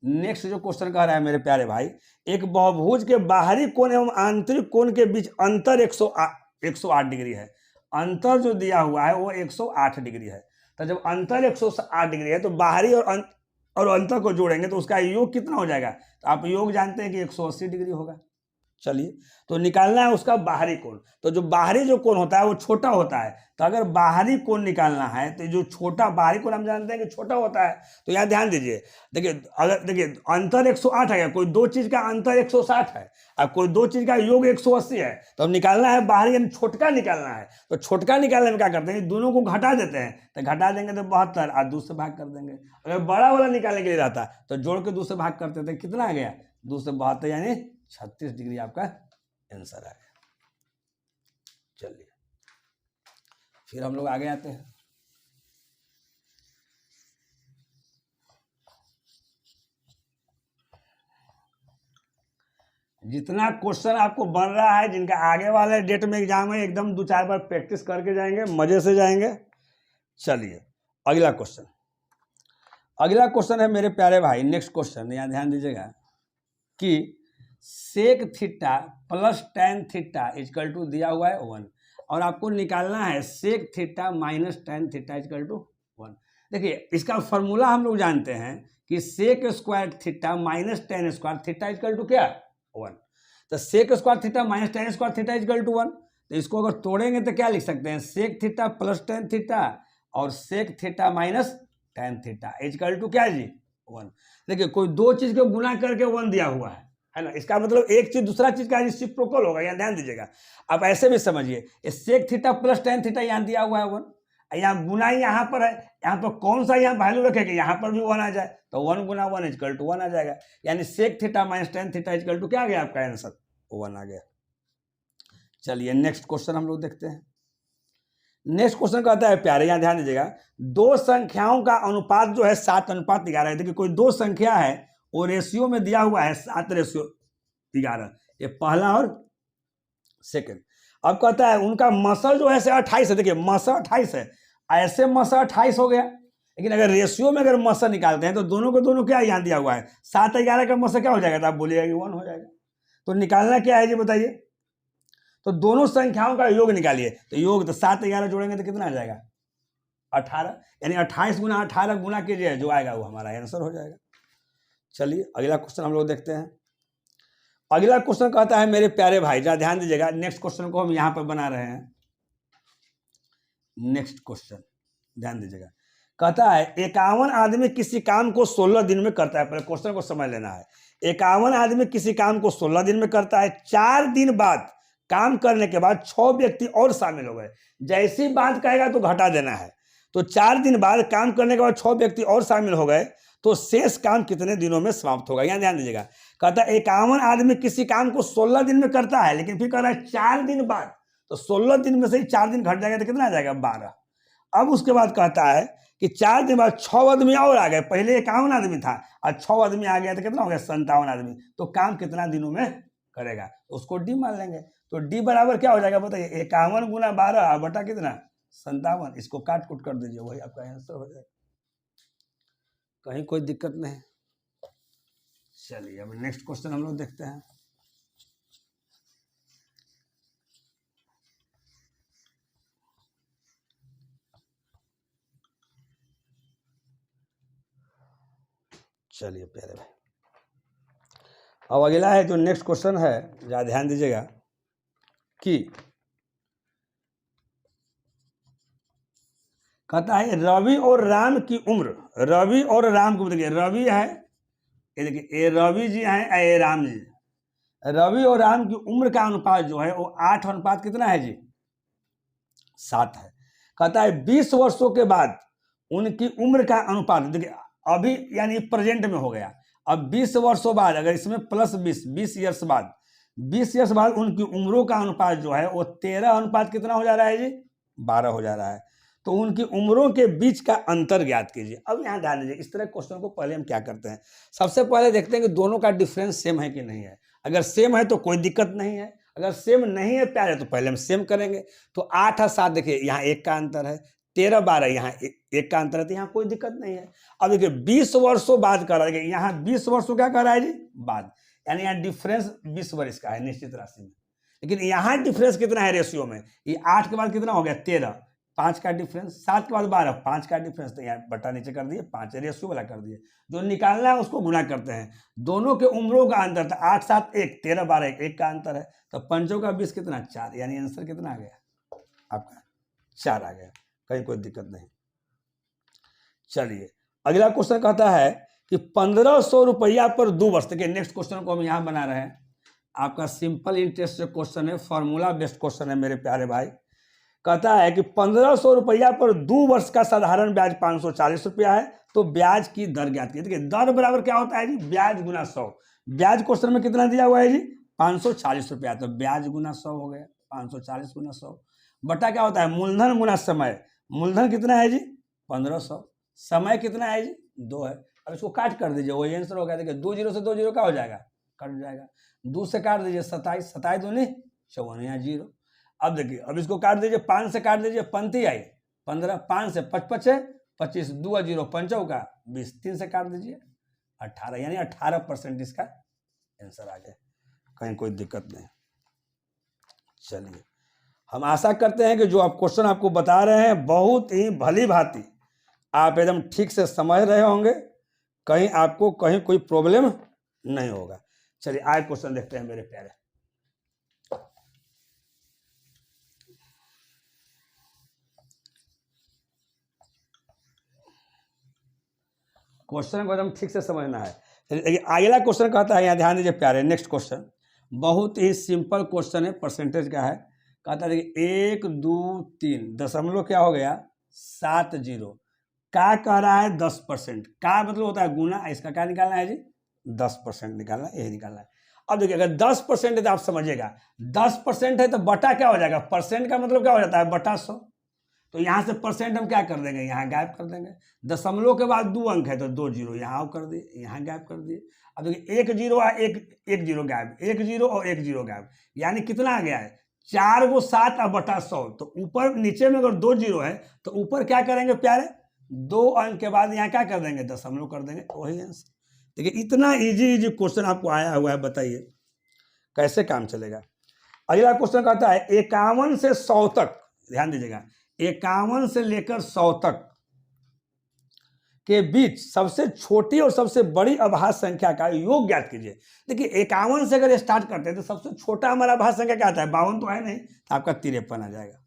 नेक्स्ट जो क्वेश्चन कह रहा है मेरे प्यारे भाई, एक बहुभुज के बाहरी कोण एवं आंतरिक कोण के बीच अंतर 108 डिग्री है। अंतर जो दिया हुआ है वो 108 डिग्री है। तो जब अंतर 108 डिग्री है तो बाहरी और अंतर को जोड़ेंगे तो उसका योग कितना हो जाएगा? तो आप योग जानते हैं कि 180 डिग्री होगा। चलिए, तो निकालना है उसका बाहरी कोण। तो जो बाहरी जो कोण होता है वो छोटा होता है। तो अगर बाहरी कोण निकालना है तो जो छोटा बाहरी कोण हम जानते हैं कि छोटा होता है। तो यहाँ ध्यान दीजिए, देखिए अगर देखिए अंतर 108 है, कोई दो चीज का अंतर 160 है और कोई दो चीज का योग 180 है, तो अब निकालना है बाहरी, यानी छोटका निकालना है। तो छोटका निकालने में क्या करते हैं? दोनों को घटा देते हैं। तो घटा देंगे तो 72 और 2 से भाग कर देंगे। अगर बड़ा वाला निकालने के लिए रहता तो जोड़ के 2 से भाग करते थे, कितना आ गया? 2 से 72, यानी 36 डिग्री आपका आंसर आएगा। चलिए फिर हम लोग आगे आते हैं। जितना क्वेश्चन आपको बन रहा है, जिनका आगे वाले डेट में एग्जाम है, एकदम 2-4 बार प्रैक्टिस करके जाएंगे, मजे से जाएंगे। चलिए अगला क्वेश्चन, अगला क्वेश्चन है मेरे प्यारे भाई, नेक्स्ट क्वेश्चन, यहाँ ध्यान दीजिएगा कि sec theta plus tan theta equal to दिया हुआ है 1, और आपको निकालना है sec theta minus tan theta equal to 1। देखिए इसका फॉर्मूला हम लोग जानते हैं कि sec square theta minus tan square theta equal to क्या? 1। तो sec square theta minus tan square theta equal to 1। तो इसको अगर तोड़ेंगे तो क्या लिख सकते हैं? Sec theta plus tan theta और sec theta minus tan theta equal to क्या जी? 1। देखिए कोई दो चीज को गुना करके 1 दिया हुआ है ना, इसका मतलब एक चीज दूसरा चीज का रेसिप्रोकल होगा। यहाँ ध्यान दीजिएगा, आप ऐसे भी समझिए, sec theta plus tan theta यहाँ दिया हुआ है 1, यहाँ गुना यहाँ पर है, यहाँ पर कौन सा यहाँ वैल्यू रखेंगे? यहाँ पर भी 1 आ जाए, तो 1 गुना 1 इक्वल टू 1 आ जाएगा। यानी sec theta minus tan theta equal to क्या आ गया आपका आंसर? 1 आ गया। चलिए नेक्स्ट क्वेश्चन हम लोग देखते हैं। नेक्स्ट क्वेश्चन कहता है प्यारे, यहाँ ध्यान दीजिएगा, दो संख्याओं का अनुपात जो है 7:11 है। देखिए कोई दो संख्या है, वो रेशियो में दिया हुआ है 7:11, ये पहला और सेकंड। अब कहता है उनका मसल जो है 28 है। देखिए मसल 28 है, ऐसे मसल 28 हो गया, लेकिन अगर रेशियो में अगर मसल निकालते हैं तो दोनों को दोनों क्या यहाँ दिया हुआ है? 7:11 का मसल क्या हो जाएगा? तो आप बोलिएगा कि 1 हो जाएगा। तो निकालना क्या है जी बताइए? तो दोनों संख्याओं का योग निकालिए। तो योग तो 7:11 जोड़ेंगे तो कितना आ जाएगा? 18, यानी 28 गुना 18 गुना कीजिए, जो आएगा वो हमारा आंसर हो जाएगा। चलिए अगला क्वेश्चन हम लोग देखते हैं। अगला क्वेश्चन कहता है मेरे प्यारे भाई, जरा ध्यान दीजिएगा, नेक्स्ट क्वेश्चन को हम यहां पर बना रहे हैं। नेक्स्ट क्वेश्चन ध्यान दीजिएगा, कहता है 51 आदमी किसी काम को 16 दिन में करता है। पहले क्वेश्चन को समझ लेना है। 51 आदमी किसी काम को 16 दिन में करता है। 4 दिन बाद काम करने के बाद 6 व्यक्ति और शामिल हो गए। जैसी बात कहेगा तो घटा देना है। तो 4 दिन बाद काम करने के बाद 6 व्यक्ति और शामिल हो गए, तो शेष काम कितने दिनों में समाप्त होगा? यहाँ ध्यान दीजिएगा, कहता है 51 आदमी किसी काम को 16 दिन में करता है, लेकिन फिर कह रहा है 4 दिन बाद। तो 16 दिन में से ही 4 दिन घट जाएगा तो कितना आ जाएगा? 12। अब उसके बाद कहता है कि 4 दिन बाद 6 आदमी और आ गए। पहले 51 आदमी था और 6 आदमी आ गया तो कितना हो गया? 57 आदमी। तो काम कितना दिनों में करेगा? उसको डी मान लेंगे। तो डी बराबर क्या हो जाएगा बताइए? 51 गुना 12 बटा कितना? 57। इसको काट कुट कर दीजिए, वही आपका आंसर हो जाएगा। कहीं कोई दिक्कत नहीं। चलिए अब नेक्स्ट क्वेश्चन हम लोग देखते हैं। चलिए प्यारे भाई, अब अगला है जो नेक्स्ट क्वेश्चन है, जरा ध्यान दीजिएगा कि कहता है रवि और राम की उम्र, रवि और राम की, देखिए रवि है, ये देखिए ये रवि जी हैं, ये राम जी। रवि और राम की उम्र का अनुपात जो है वो 8 अनुपात कितना है जी? 7 है। कहता है 20 वर्षों के बाद उनकी उम्र का अनुपात, देखिए अभी यानी प्रेजेंट में हो गया, अब 20 वर्षों बाद, अगर इसमें प्लस 20 ईयर्स बाद 20 ईयर्स बाद उनकी उम्रों का अनुपात जो है वो 13 अनुपात कितना हो जा रहा है जी, 12 हो जा रहा है। तो उनकी उम्रों के बीच का अंतर ज्ञात कीजिए। अब यहाँ ध्यान दीजिए, इस तरह क्वेश्चन को पहले हम क्या करते हैं, सबसे पहले देखते हैं कि दोनों का डिफरेंस सेम है कि नहीं है। अगर सेम है तो कोई दिक्कत नहीं है, अगर सेम नहीं है प्यारे तो पहले हम सेम करेंगे। तो 8 और 7 देखिए यहाँ 1 का अंतर है, 13 12 यहाँ 1 का अंतर है, तो यहाँ कोई दिक्कत नहीं है। अब देखिए 20 वर्षों बाद कर रहा है, यहाँ 20 वर्षों क्या कर रहा है जी, बाद, यानी यहाँ डिफरेंस 20 वर्ष का है निश्चित राशि में। लेकिन यहाँ डिफरेंस कितना है रेशियो में, ये 8 के बाद कितना हो गया 13, 5 का डिफरेंस, 7 के बाद 12, 5 का डिफरेंस, तो यहाँ बटा नीचे कर दिए, 5 रेशियो वाला कर दिए। जो निकालना है उसको गुना करते हैं, दोनों के उम्रों का अंतर था 8 7 1, 13 12 1 का अंतर है, तो 5 का 20 कितना 4, यानी आंसर कितना आ गया आपका 4 आ गया, कहीं कोई दिक्कत नहीं। चलिए अगला क्वेश्चन कहता है कि 1500 रुपया पर 2 वर्ष, देखिए नेक्स्ट क्वेश्चन को हम यहाँ बना रहे हैं, आपका सिंपल इंटरेस्ट जो क्वेश्चन है, फॉर्मूला बेस्ड क्वेश्चन है मेरे प्यारे भाई। कहता है कि 1500 रुपया पर 2 वर्ष का साधारण ब्याज 540 रुपया है, तो ब्याज की दर ज्ञात कीजिए। देखिए दर बराबर क्या होता है जी, ब्याज गुना 100। ब्याज क्वेश्चन में कितना दिया हुआ है जी, 540 रुपया, तो ब्याज गुना 100 हो गया, 540 गुना 100 बटा क्या होता है, मूलधन गुना समय। मूलधन कितना है जी 1500, समय कितना है जी 2 है। अब इसको काट कर दीजिए, वही आंसर हो गया। देखिए 2 0 से 2 0 क्या हो जाएगा, कट जाएगा। 2 से काट दीजिए 27, 27 दूनी 54, यहाँ 0। अब देखिए अब इसको काट दीजिए, 5 से काट दीजिए, पंती आई 15, 5 से 5 5 25, 2 0 5 का 20, 3 से काट दीजिए 18, यानी 18% इसका आंसर आ गया, कहीं कोई दिक्कत नहीं। चलिए हम आशा करते हैं कि जो आप क्वेश्चन आपको बता रहे हैं बहुत ही भली भांति आप एकदम ठीक से समझ रहे होंगे, कहीं आपको कहीं कोई प्रॉब्लम नहीं होगा। चलिए आगे क्वेश्चन देखते हैं मेरे प्यारे। क्वेश्चन को एकदम ठीक से समझना है। अगला क्वेश्चन कहता है, यहाँ ध्यान दीजिए प्यारे, नेक्स्ट क्वेश्चन बहुत ही सिंपल क्वेश्चन है, परसेंटेज का है। कहता है कि 1 2 3 दशमलव क्या हो गया 7 0, क्या कह रहा है 10%, का मतलब होता है गुना, इसका क्या निकालना है जी 10% निकालना, यही निकालना है। अब देखिए अगर 10% है तो आप समझिएगा 10% है तो बटा क्या हो जाएगा, परसेंट का मतलब क्या हो जाता है बटा 100, तो यहाँ से परसेंट हम क्या कर देंगे, यहाँ गायब कर देंगे। दशमलव के बाद 2 अंक है तो 2 0 यहाँ कर दिए, यहाँ गायब कर दिए। अब देखिए 1 0 है, एक 0 गायब, 1 0 और 1 0 गायब, यानी कितना आ गया है 4 को 7 और बटा 100। तो ऊपर नीचे में अगर 2 0 है तो ऊपर क्या करेंगे प्यारे, 2 अंक के बाद यहाँ क्या कर देंगे दशमलव कर देंगे, वही आंसर। देखिए इतना इजी क्वेश्चन आपको आया हुआ है, बताइए कैसे काम चलेगा। अगला क्वेश्चन कहता है 51 से 100 तक, ध्यान दीजिएगा 51 से लेकर 100 तक के बीच सबसे छोटी और सबसे बड़ी अभाज्य संख्या का योग ज्ञात कीजिए। देखिए 51 से अगर स्टार्ट करते हैं तो सबसे छोटा हमारा अभाज्य संख्या क्या आता है, 52 तो है नहीं, तो आपका 53 आ जाएगा।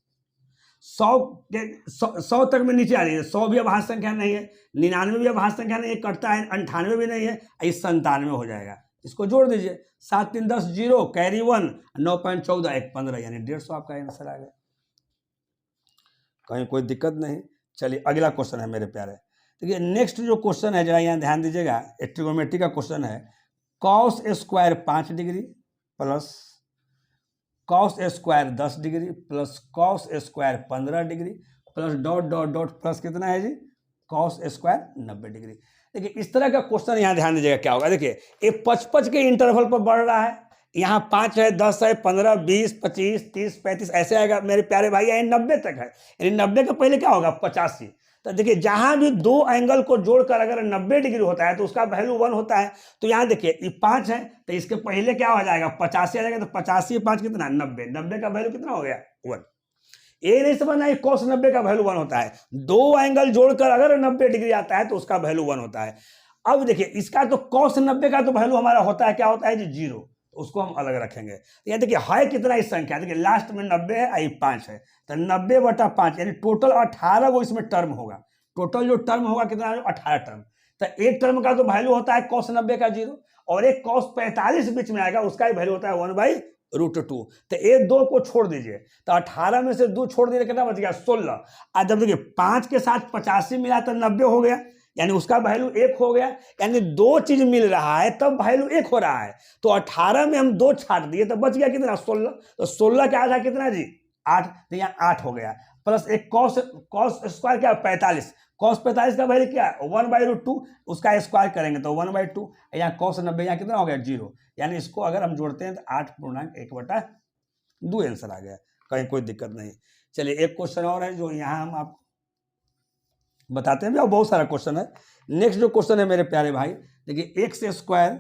100 तक में नीचे आ रही है, 100 भी अभाज्य संख्या नहीं है, 99 भी अभाज्य संख्या नहीं है, कटता है 98 भी नहीं है, इस 97 हो जाएगा। इसको जोड़ दीजिए, 7 3 10 0 कैरी 1 9.14 1 15, यानी 150 आपका आंसर आ गया, कहीं कोई दिक्कत नहीं। चलिए अगला क्वेश्चन है मेरे प्यारे। देखिए नेक्स्ट जो क्वेश्चन है जरा यहाँ ध्यान दीजिएगा, ट्रिगोनोमेट्री का क्वेश्चन है। Cos square 5 degree plus cos square 10 degree plus cos square 15 degree plus dot dot dot plus कितना है जी कॉस स्क्वायर 90 डिग्री। देखिए इस तरह का क्वेश्चन यहाँ ध्यान दीजिएगा क्या होगा। देखिए ये 55 के इंटरवल पर बढ़ रहा है, यहाँ 5 है, 10 है, 15 20 25 30 35 ऐसे आएगा मेरे प्यारे भाई, यानी 90 तक है, यानी 90 के पहले क्या होगा 85। तो देखिए जहां भी 2 एंगल को जोड़कर अगर 90 डिग्री होता है तो उसका वैल्यू 1 होता है। तो यहाँ देखिए ये 5 है तो इसके पहले क्या हो जाएगा 85 आ जाएगा, तो 85 5 कितना 90, 90 का वैल्यू कितना हो गया 1। ये नहीं समझना कॉस 90 का वैल्यू 1 होता है, 2 एंगल जोड़कर अगर 90 डिग्री आता है तो उसका वैल्यू 1 होता है। अब देखिए इसका तो कॉस 90 का तो वैल्यू हमारा होता है क्या होता है जी 0, उसको हम अलग रखेंगे। यहाँ देखिए है कितना इस संख्या, देखिए लास्ट में 90 है, आई 5 है, तो 90/5 यानी टोटल 18 वो इसमें टर्म होगा। टोटल जो टर्म होगा कितना 18 टर्म। तो एक टर्म का तो वैल्यू होता है cos 90 का 0, और एक cos 45 बीच में आएगा उसका वैल्यू होता है 1/√2। तो ये 2 को छोड़ दीजिए, तो 18 में से 2 छोड़ दीजिए कितना बच गया 16। आज जब देखिए 5 के साथ 85 मिला तो 90 हो गया, यानी उसका वैल्यू 1 हो गया, यानी 2 चीज मिल रहा है तब वैल्यू 1 हो रहा है। तो 18 में हम 2 छाट दिए तो बच गया कितना 16। तो 16 का आधा कितना जी 8, तो यहाँ 8 हो गया। प्लस एक कॉस स्क्वायर क्या 45, कॉस 45 का वैल्यू क्या है 1/2, उसका स्क्वायर करेंगे तो 1/2। यहाँ कॉस 90 यहाँ कितना हो गया 0, यानी इसको अगर हम जोड़ते हैं तो 8.1/2 आंसर आ गया, कहीं कोई दिक्कत नहीं। चलिए एक क्वेश्चन और है जो यहाँ हम आपको बताते हैं भी, और बहुत सारा क्वेश्चन है। नेक्स्ट जो क्वेश्चन है मेरे प्यारे भाई, देखिए एक्स स्क्वायर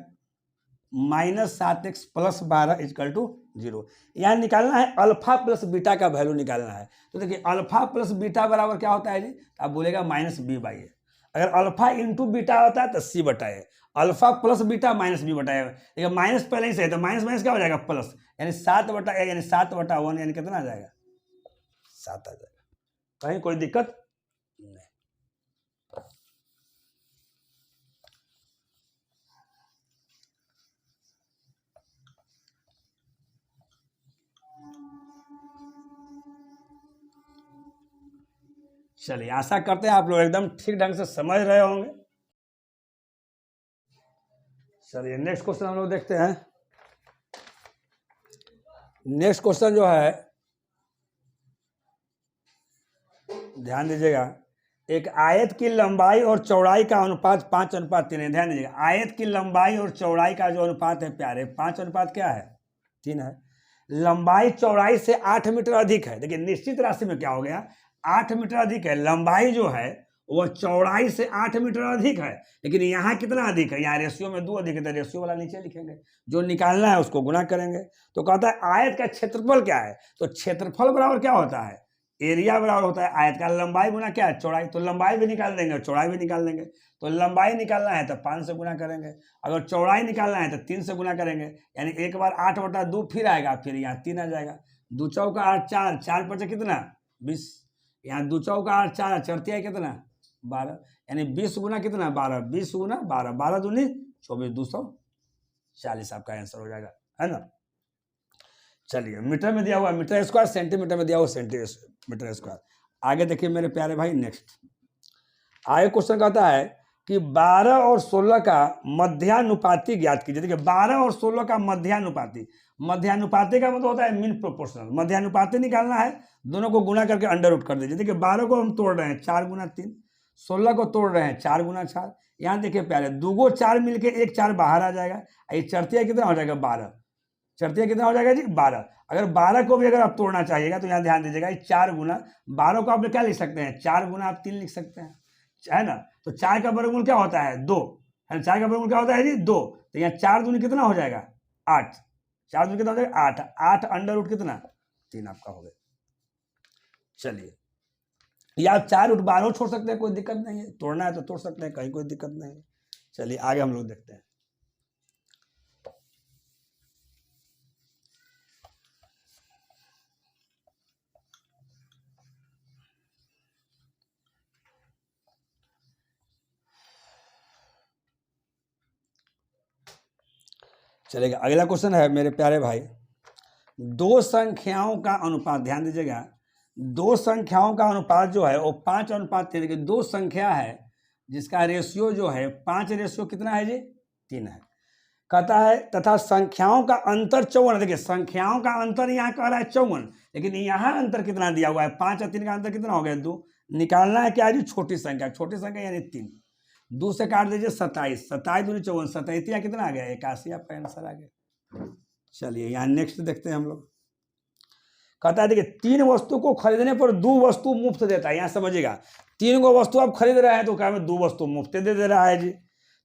-7x + 12 = 0। यहाँ निकालना है अल्फा प्लस बीटा का वैल्यू निकालना है। तो देखिए अल्फा प्लस बीटा बराबर क्या होता है जी, आप बोलेगा -b/a। अगर अल्फा इंटू बीटा होता है तो c/a, alpha plus beta -b/a। देखिए माइनस पहले ही से है तो माइनस माइनस क्या हो जाएगा प्लस, यानी 7/a, यानी 7/1, यानी कितना आ जाएगा 7 आ जाएगा, कहीं कोई दिक्कत नहीं। चलिए आशा करते हैं आप लोग एकदम ठीक ढंग से समझ रहे होंगे। चलिए नेक्स्ट क्वेश्चन हम लोग देखते हैं। नेक्स्ट क्वेश्चन जो है ध्यान दीजिएगा, एक आयत की लंबाई और चौड़ाई का अनुपात 5:3 है। ध्यान दीजिएगा, आयत की लंबाई और चौड़ाई का जो अनुपात है प्यारे 5 क्या है 3 है। लंबाई चौड़ाई से 8 मीटर अधिक है। देखिए निश्चित राशि में क्या हो गया 8 मीटर अधिक है, लंबाई जो है वह चौड़ाई से 8 मीटर अधिक है, लेकिन यहाँ कितना अधिक है, यहाँ रेशियो में 2 अधिक है, तो रेशियो वाला नीचे लिखेंगे, जो निकालना है उसको गुना करेंगे। तो कहता है आयत का क्षेत्रफल क्या है, तो क्षेत्रफल बराबर क्या होता है एरिया बराबर होता है आयत का लंबाई गुना क्या है चौड़ाई। तो लंबाई भी निकाल देंगे चौड़ाई भी निकाल देंगे। तो लंबाई निकालना है तो 5 से गुना करेंगे, अगर चौड़ाई निकालना है तो 3 से गुना करेंगे, यानी एक बार 8/2 फिर आएगा, फिर यहाँ 3 आ जाएगा। 2 चौका 8 4, 4 5 कितना 20, यहाँ 2 चौका 8 4, 4 तिया कितना 12, यानी 20 गुना कितना 12, 20 गुना 12, 12 दूनी 24, 240 आपका आंसर हो जाएगा, है ना। चलिए मीटर में दिया हुआ मीटर स्क्वायर, सेंटीमीटर में दिया हुआ सेंटीमीटर स्क्वायर। आगे देखिए मेरे प्यारे भाई, नेक्स्ट आगे क्वेश्चन कहता है कि 12 और 16 का मध्यानुपाती ज्ञात कीजिए। देखिए 12 और 16 का मध्यानुपाती, मध्यानुपाती का मतलब होता है मीन प्रोपोर्शनल। मध्यानुपाती निकालना है, दोनों को गुना करके अंडर रूट कर दीजिए। देखिए 12 को हम तोड़ रहे हैं 4 गुना 3, 16 को तोड़ रहे हैं 4 गुना 4। यहाँ देखिए प्यारे 2 को 4 मिलके 1 4 बाहर आ जाएगा, ये चरतिया कितना हो जाएगा 12, चरतिया कितना हो जाएगा जी 12। अगर 12 को भी अगर आप तोड़ना चाहिएगा तो यहाँ ध्यान दीजिएगा 4 गुना 12 को आप क्या लिख सकते हैं 4 गुना आप 3 लिख सकते हैं, है ना। तो 4 का वर्गमूल क्या होता है 2, है ना, 4 का वर्गमूल क्या होता है जी 2। तो यहाँ 4 दूनी कितना हो जाएगा 8, 4 दूनी कितना हो जाएगा 8, 8 अंडर रूट कितना 3 आपका हो गया। चलिए या आप 4 रूट 12 छोड़ सकते हैं, कोई दिक्कत नहीं है, तोड़ना है तो तोड़ सकते हैं, कहीं कोई दिक्कत नहीं है। चलिए आगे हम लोग देखते हैं। चलेगा अगला क्वेश्चन है मेरे प्यारे भाई, दो संख्याओं का अनुपात। ध्यान दीजिएगा, दो संख्याओं का अनुपात जो है वो 5:3 की दो संख्या है जिसका रेशियो जो है 5 रेशियो कितना है जी 3 है। कहता है तथा संख्याओं का अंतर 54। देखिए संख्याओं का अंतर यहाँ कह रहा है 54, लेकिन यहाँ अंतर कितना दिया हुआ है 5 और 3 का अंतर कितना हो गया 2। निकालना है क्या जी छोटी संख्या, छोटी संख्या यानी 3, 2 से काट दीजिए 27, 27 दूनी 54, 27 कितना आ गया 81, आपका आंसर आ गया। चलिए यहाँ नेक्स्ट देखते हैं हम लोग। कहता है देखिए 3 वस्तु को खरीदने पर 2 वस्तु मुफ्त देता है। यहाँ समझिएगा 3 को वस्तु आप खरीद रहे हैं तो क्या 2 वस्तु मुफ्त दे रहा है जी।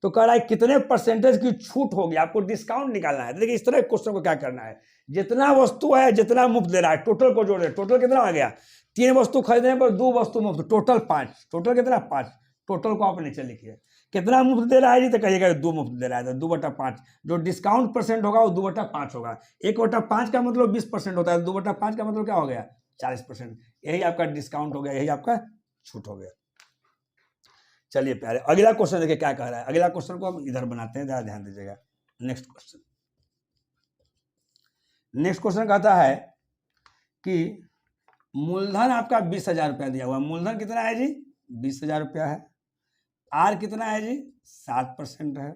तो कह रहा है कितने परसेंटेज की छूट होगी, आपको डिस्काउंट निकालना है। तो देखिए इस तरह क्वेश्चन को क्या करना है, जितना वस्तु है जितना मुफ्त दे रहा है टोटल को जोड़ दे, टोटल कितना आ गया 3 वस्तु खरीदने पर 2 वस्तु मुफ्त, टोटल 5, टोटल कितना 5, टोटल को आप नीचे लिखिए कितना मुफ्त दे रहा है जी, तो कहिएगा 2 मुफ्त दे रहा है, तो 2/5 जो डिस्काउंट परसेंट होगा वो 2/5 होगा। 1/5 का मतलब 20% होता है, 2/5 का मतलब क्या हो गया 40%, यही आपका डिस्काउंट हो गया, यही आपका छूट हो गया। चलिए प्यारे अगला क्वेश्चन देखिए क्या कह रहा है। अगला क्वेश्चन को हम इधर बनाते हैं, जरा ध्यान दीजिएगा। नेक्स्ट क्वेश्चन, नेक्स्ट क्वेश्चन कहता है कि मूलधन आपका 20,000 रुपया दिया हुआ, मूलधन कितना है जी 20,000 रुपया है। आर कितना है जी 7% है,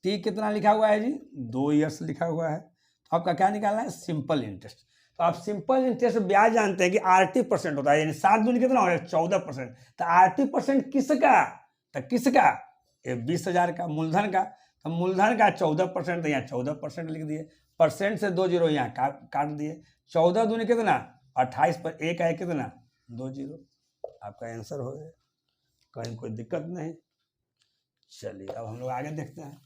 टी कितना लिखा हुआ है जी 2 ईयर्स लिखा हुआ है। तो आपका क्या निकालना है सिंपल इंटरेस्ट। तो आप सिंपल इंटरेस्ट ब्याज जानते हैं कि 8% होता है, यानी 7 दूनी कितना हो गया 14%। तो 8% किसका, तो किसका, ये 20,000 का मूलधन का। तो मूलधन का 14%, तो यहाँ 14% लिख दिए, परसेंट से 2 जीरो यहाँ काट दिए। 14 दूनी कितना 28 पर एक है कितना 2 जीरो, आपका आंसर हो गया, कहीं कोई दिक्कत नहीं। चलिए अब हम लोग आगे देखते हैं।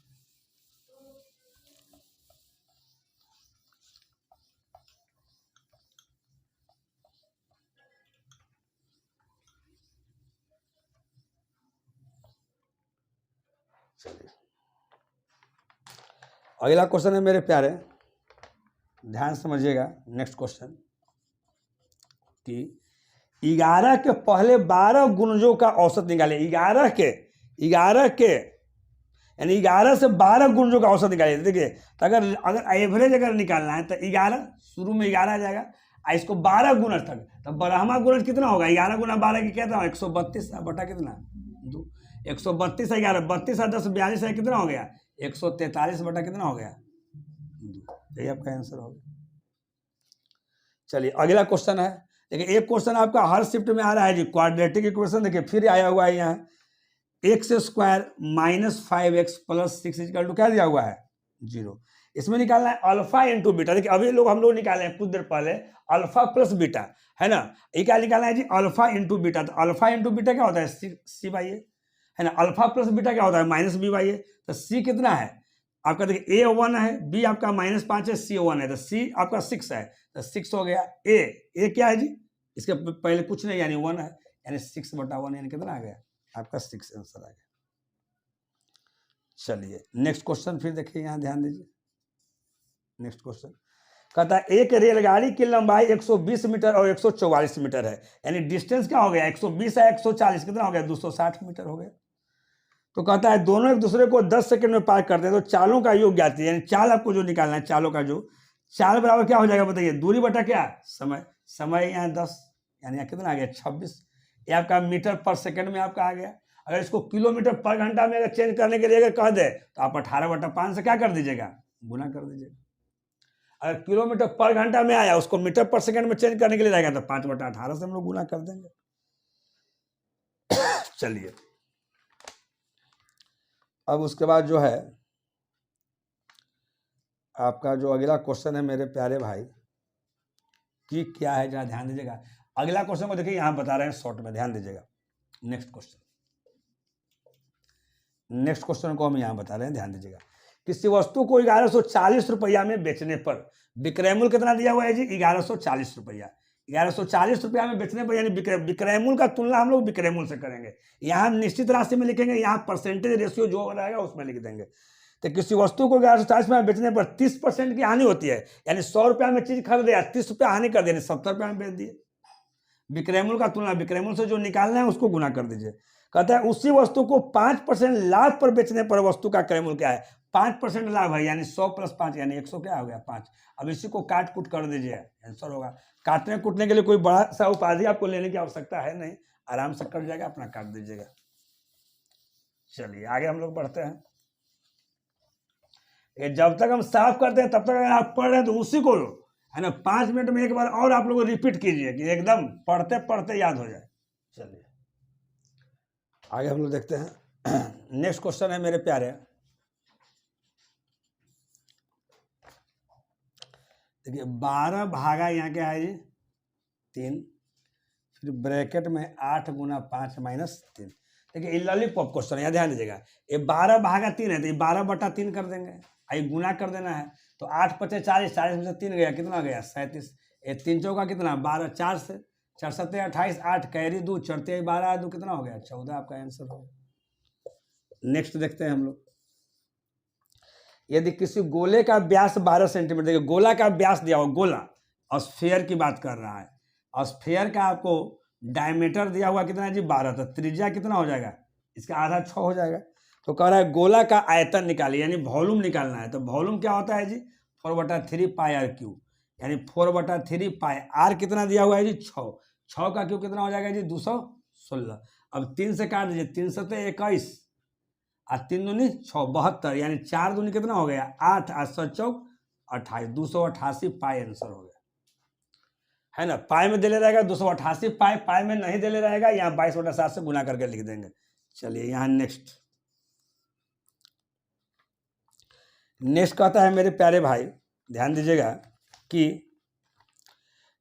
चलिए अगला क्वेश्चन है मेरे प्यारे, ध्यान समझिएगा। नेक्स्ट क्वेश्चन कि 11 के पहले 12 गुणजों का औसत निकाले। 11 के यानी 11 से 12 गुणजों का औसत निकालिए। देखिए तो अगर एवरेज अगर निकालना है तो 11 शुरू में 11 आ जाएगा, और इसको 12 गुणज तक, तो 12वां गुणज कितना होगा 11 गुना 12 की कितना 132 बटा कितना 2, 132 है 11, 32 और 10 42 है कितना हो गया 143 बटा कितना हो गया 2। यही आपका आंसर होगा। चलिए अगला क्वेश्चन है। देखिए एक क्वेश्चन आपका हर शिफ्ट में आ रहा है जी, क्वाड्रेटिक इक्वेशन। देखिए फिर आया हुआ है यहाँ x square minus 5x plus 6 equal to क्या दिया हुआ है 0। इसमें निकालना है अल्फा इंटू बीटा। देखिए अभी हम लोग निकाले हैं कुछ देर पहले अल्फा प्लस बीटा, है ना। ये क्या निकालना है जी अल्फा इंटू बीटा। तो अल्फा इंटू बीटा क्या होता है सी बाई ए, है ना। अल्फा प्लस बीटा क्या होता है माइनस बी बाई ए। तो सी कितना है आपका, देखिए ए 1 है, बी आपका -5 है, सी 1 है, तो सी आपका 6 है, तो 6 हो गया। ए क्या है जी, इसके पहले कुछ नहीं यानी 1 है, यानी 6 बटा 1 यानी कितना आ गया आपका 6 आंसर आ गया। चलिए नेक्स्ट क्वेश्चन फिर देखिए, यहाँ ध्यान दीजिए। नेक्स्ट क्वेश्चन कहता है एक रेलगाड़ी की लंबाई 120 मीटर और 144 मीटर है, यानी डिस्टेंस क्या हो गया 120 है 140 कितना हो गया 260 मीटर हो गया। तो कहता है दोनों एक दूसरे को 10 सेकंड में पार करते हैं, तो चालों का योग ज्ञात है, यानी चाल आपको जो निकालना है, चालों का जो चाल बराबर क्या हो जाएगा बताइए, दूरी बटा क्या समय यहाँ 10, यानी यहाँ कितना आ गया 26। ये आपका मीटर पर सेकंड में आपका आ गया। अगर इसको किलोमीटर पर घंटा में अगर चेंज करने के लिए अगर कह दे तो आप 18/5 से क्या कर दीजिएगा गुना कर दीजिएगा। अगर किलोमीटर पर घंटा में आया उसको मीटर पर सेकंड में चेंज करने के लिए जाएगा तो 5/18 से हम लोग गुना कर देंगे। चलिए अब उसके बाद जो है आपका जो अगला क्वेश्चन है मेरे प्यारे भाई कि क्या है, जरा ध्यान दीजिएगा। अगला क्वेश्चन को देखिए यहां बता रहे हैं शॉर्ट में, ध्यान दीजिएगा। नेक्स्ट क्वेश्चन को हम यहां बता रहे हैं, ध्यान दीजिएगा। किसी वस्तु को 1140 रुपया में बेचने पर विक्रय मूल्य कितना दिया हुआ है जी 1140 रुपया। 1140 रुपया में बेचने पर यानी विक्रय मूल्य का तुलना हम लोग विक्रय मूल्य से करेंगे। यहाँ निश्चित राशि में लिखेंगे, यहाँ परसेंटेज रेशियो जो रहेगा उसमें लिख देंगे। तो किसी वस्तु को 1140 में बेचने पर 30% की हानि होती है, यानी 100 रुपया में चीज खरीद दिया 30 रुपया हानि कर दिया 70 रुपया में बेच दिए। विक्रय मूल्य का तुलना विक्रय मूल्य से जो निकालना है उसको गुना कर दीजिए। कहता है उसी वस्तु को 5% लाभ पर बेचने पर वस्तु का क्रय मूल्य क्या है 5% लाभ है, यानी 100 + 5 यानी 100 क्या हो गया 5। अब इसी को काट कूट कर दीजिए, आंसर होगा। काटने कूटने के लिए कोई बड़ा सा उपाधि आपको लेने की आवश्यकता है नहीं, आराम से कट जाएगा, अपना काट दीजिएगा। चलिए आगे हम लोग बढ़ते हैं। ये जब तक हम साफ करते हैं तब तक अगर आप पढ़ रहे हैं तो उसी को है ना 5 मिनट में एक बार और आप लोग रिपीट कीजिए कि एकदम पढ़ते पढ़ते याद हो जाए। चलिए आगे हम लोग देखते हैं। नेक्स्ट क्वेश्चन है मेरे प्यारे, देखिए 12 भागा यहाँ क्या है जी 3, फिर ब्रैकेट में 8 × 5 - 3। देखिए ये लॉलीपॉप क्वेश्चन है, यहाँ ध्यान दीजिएगा। ये 12 भागा 3 है तो ये 12/3 कर देंगे, ये गुना कर देना है। तो 8 × 5 = 40, 40 में से 3 गया कितना गया 37। ये 3 चौका कितना 12, 4 से 4 × 7 = 28, 8 कैरी 2 चढ़ते 12 2 कितना हो गया 14, आपका आंसर होगा। नेक्स्ट देखते हैं हम लोग। यदि किसी गोले का व्यास 12 सेंटीमीटर, देखिए गोला का व्यास दिया हुआ, गोला और स्फेयर की बात कर रहा है, और स्फेयर का आपको डायमीटर दिया हुआ कितना है जी 12, तो त्रिज्या कितना हो जाएगा इसका आधा 6 हो जाएगा। तो कह रहा है गोला का आयतन निकालिए, यानी वॉल्यूम निकालना है। तो वॉल्यूम क्या होता है जी 4/3 πr3, यानी 4/3 π। आर कितना दिया हुआ है जी 6 का क्यूब कितना हो जाएगा जी 216। अब 3 से काट दीजिए, 3 से 21 और 3 दूनी 6, 72, यानी 4 दूनी कितना हो गया 8, 8 7 चौक 28, 288 पाई आंसर हो गया, है ना। पाई में दे ले रहेगा 288 पाई, पाई में नहीं दे ले रहेगा, यहाँ 22/7 से गुना करके लिख देंगे। चलिए यहाँ नेक्स्ट कहता है मेरे प्यारे भाई, ध्यान दीजिएगा कि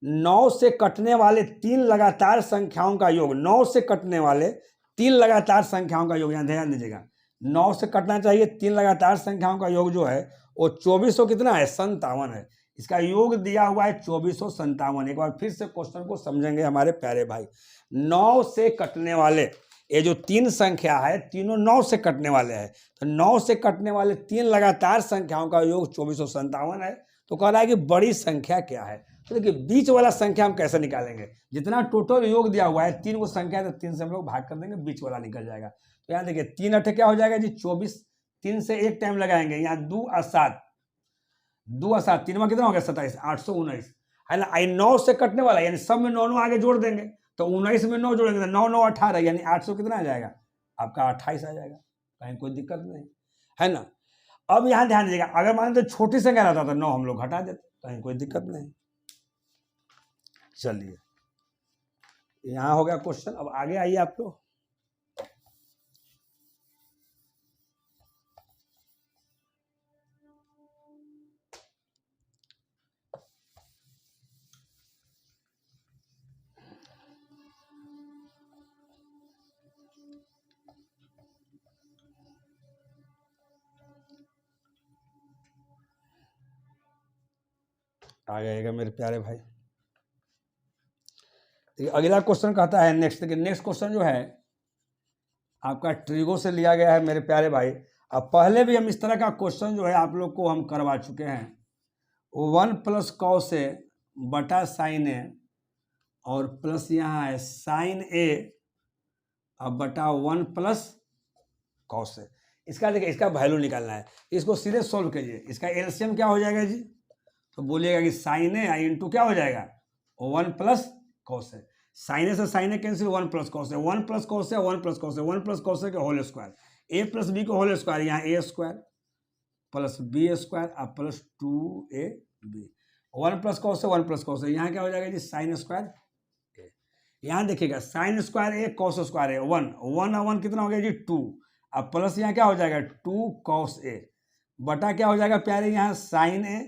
9 से कटने वाले 3 लगातार संख्याओं का योग, 9 से कटने वाले 3 लगातार संख्याओं का योग, यहाँ ध्यान दीजिएगा 9 से कटना चाहिए 3 लगातार संख्याओं का योग जो है वो 2400 कितना है 57 है। इसका योग दिया हुआ है 2457। एक बार फिर से क्वेश्चन को समझेंगे हमारे प्यारे भाई। 9 से कटने वाले ये जो 3 संख्या है तीनों 9 से कटने वाले हैं, तो 9 से कटने वाले 3 लगातार संख्याओं का योग 2457 है। तो कह रहा है कि बड़ी संख्या क्या है। तो देखिए बीच वाला संख्या हम कैसे निकालेंगे, जितना टोटल योग दिया हुआ है 3 को संख्या है तो 3 से हम लोग भाग कर देंगे, बीच वाला निकल जाएगा। तो यहाँ देखिए 3 8 क्या हो जाएगा जी 24, 3 से 1 टाइम लगाएंगे, यहाँ 2 और 7, 2 और 7 3 में कितना हो गया 27, 819 है ना। 9 से कटने वाला यानी सब में 9 9 आगे जोड़ देंगे, तो 19 में 9 जोड़ेंगे तो 9 9 18 यानी 800 कितना आ जाएगा आपका 28 आ जाएगा, कहीं कोई दिक्कत नहीं है ना। अब यहाँ ध्यान दीजिएगा अगर मान लो छोटी संख्या रहता तो 9 हम लोग हटा देते, कहीं कोई दिक्कत नहीं। चलिए यहाँ हो गया क्वेश्चन। अब आगे आइए आप लोग, आ जाएगा मेरे प्यारे भाई। अगला क्वेश्चन कहता है नेक्स्ट, देखिए नेक्स्ट क्वेश्चन जो है आपका ट्रिगो से लिया गया है मेरे प्यारे भाई। अब पहले भी हम इस तरह का क्वेश्चन जो है आप लोग को हम करवा चुके हैं। 1 + cos A बटा sin A और प्लस यहाँ है sin A अब बटा 1 + cos A। इसका देखिए इसका वैल्यू निकालना है, इसको सीधे सोल्व कीजिए। इसका एलसीएम क्या हो जाएगा जी, तो बोलिएगा कि sin A इंटू क्या हो जाएगा 1 + cos A। sin A से sin A cancel, 1 + cos A, 1 + cos A 1 + cos A 1 + cos A के होल स्क्वायर, A + B को होल स्क्वायर, यहाँ A square plus B square और plus 2AB। 1 + cos A 1 + cos A, यहाँ क्या हो जाएगा जी sin स्क्वायर A। यहाँ देखिएगा sin square A cos square A 1 1 और 1 कितना हो गया जी 2, अब प्लस यहाँ क्या हो जाएगा 2 cos A बटा क्या हो जाएगा प्यारे यहाँ sin A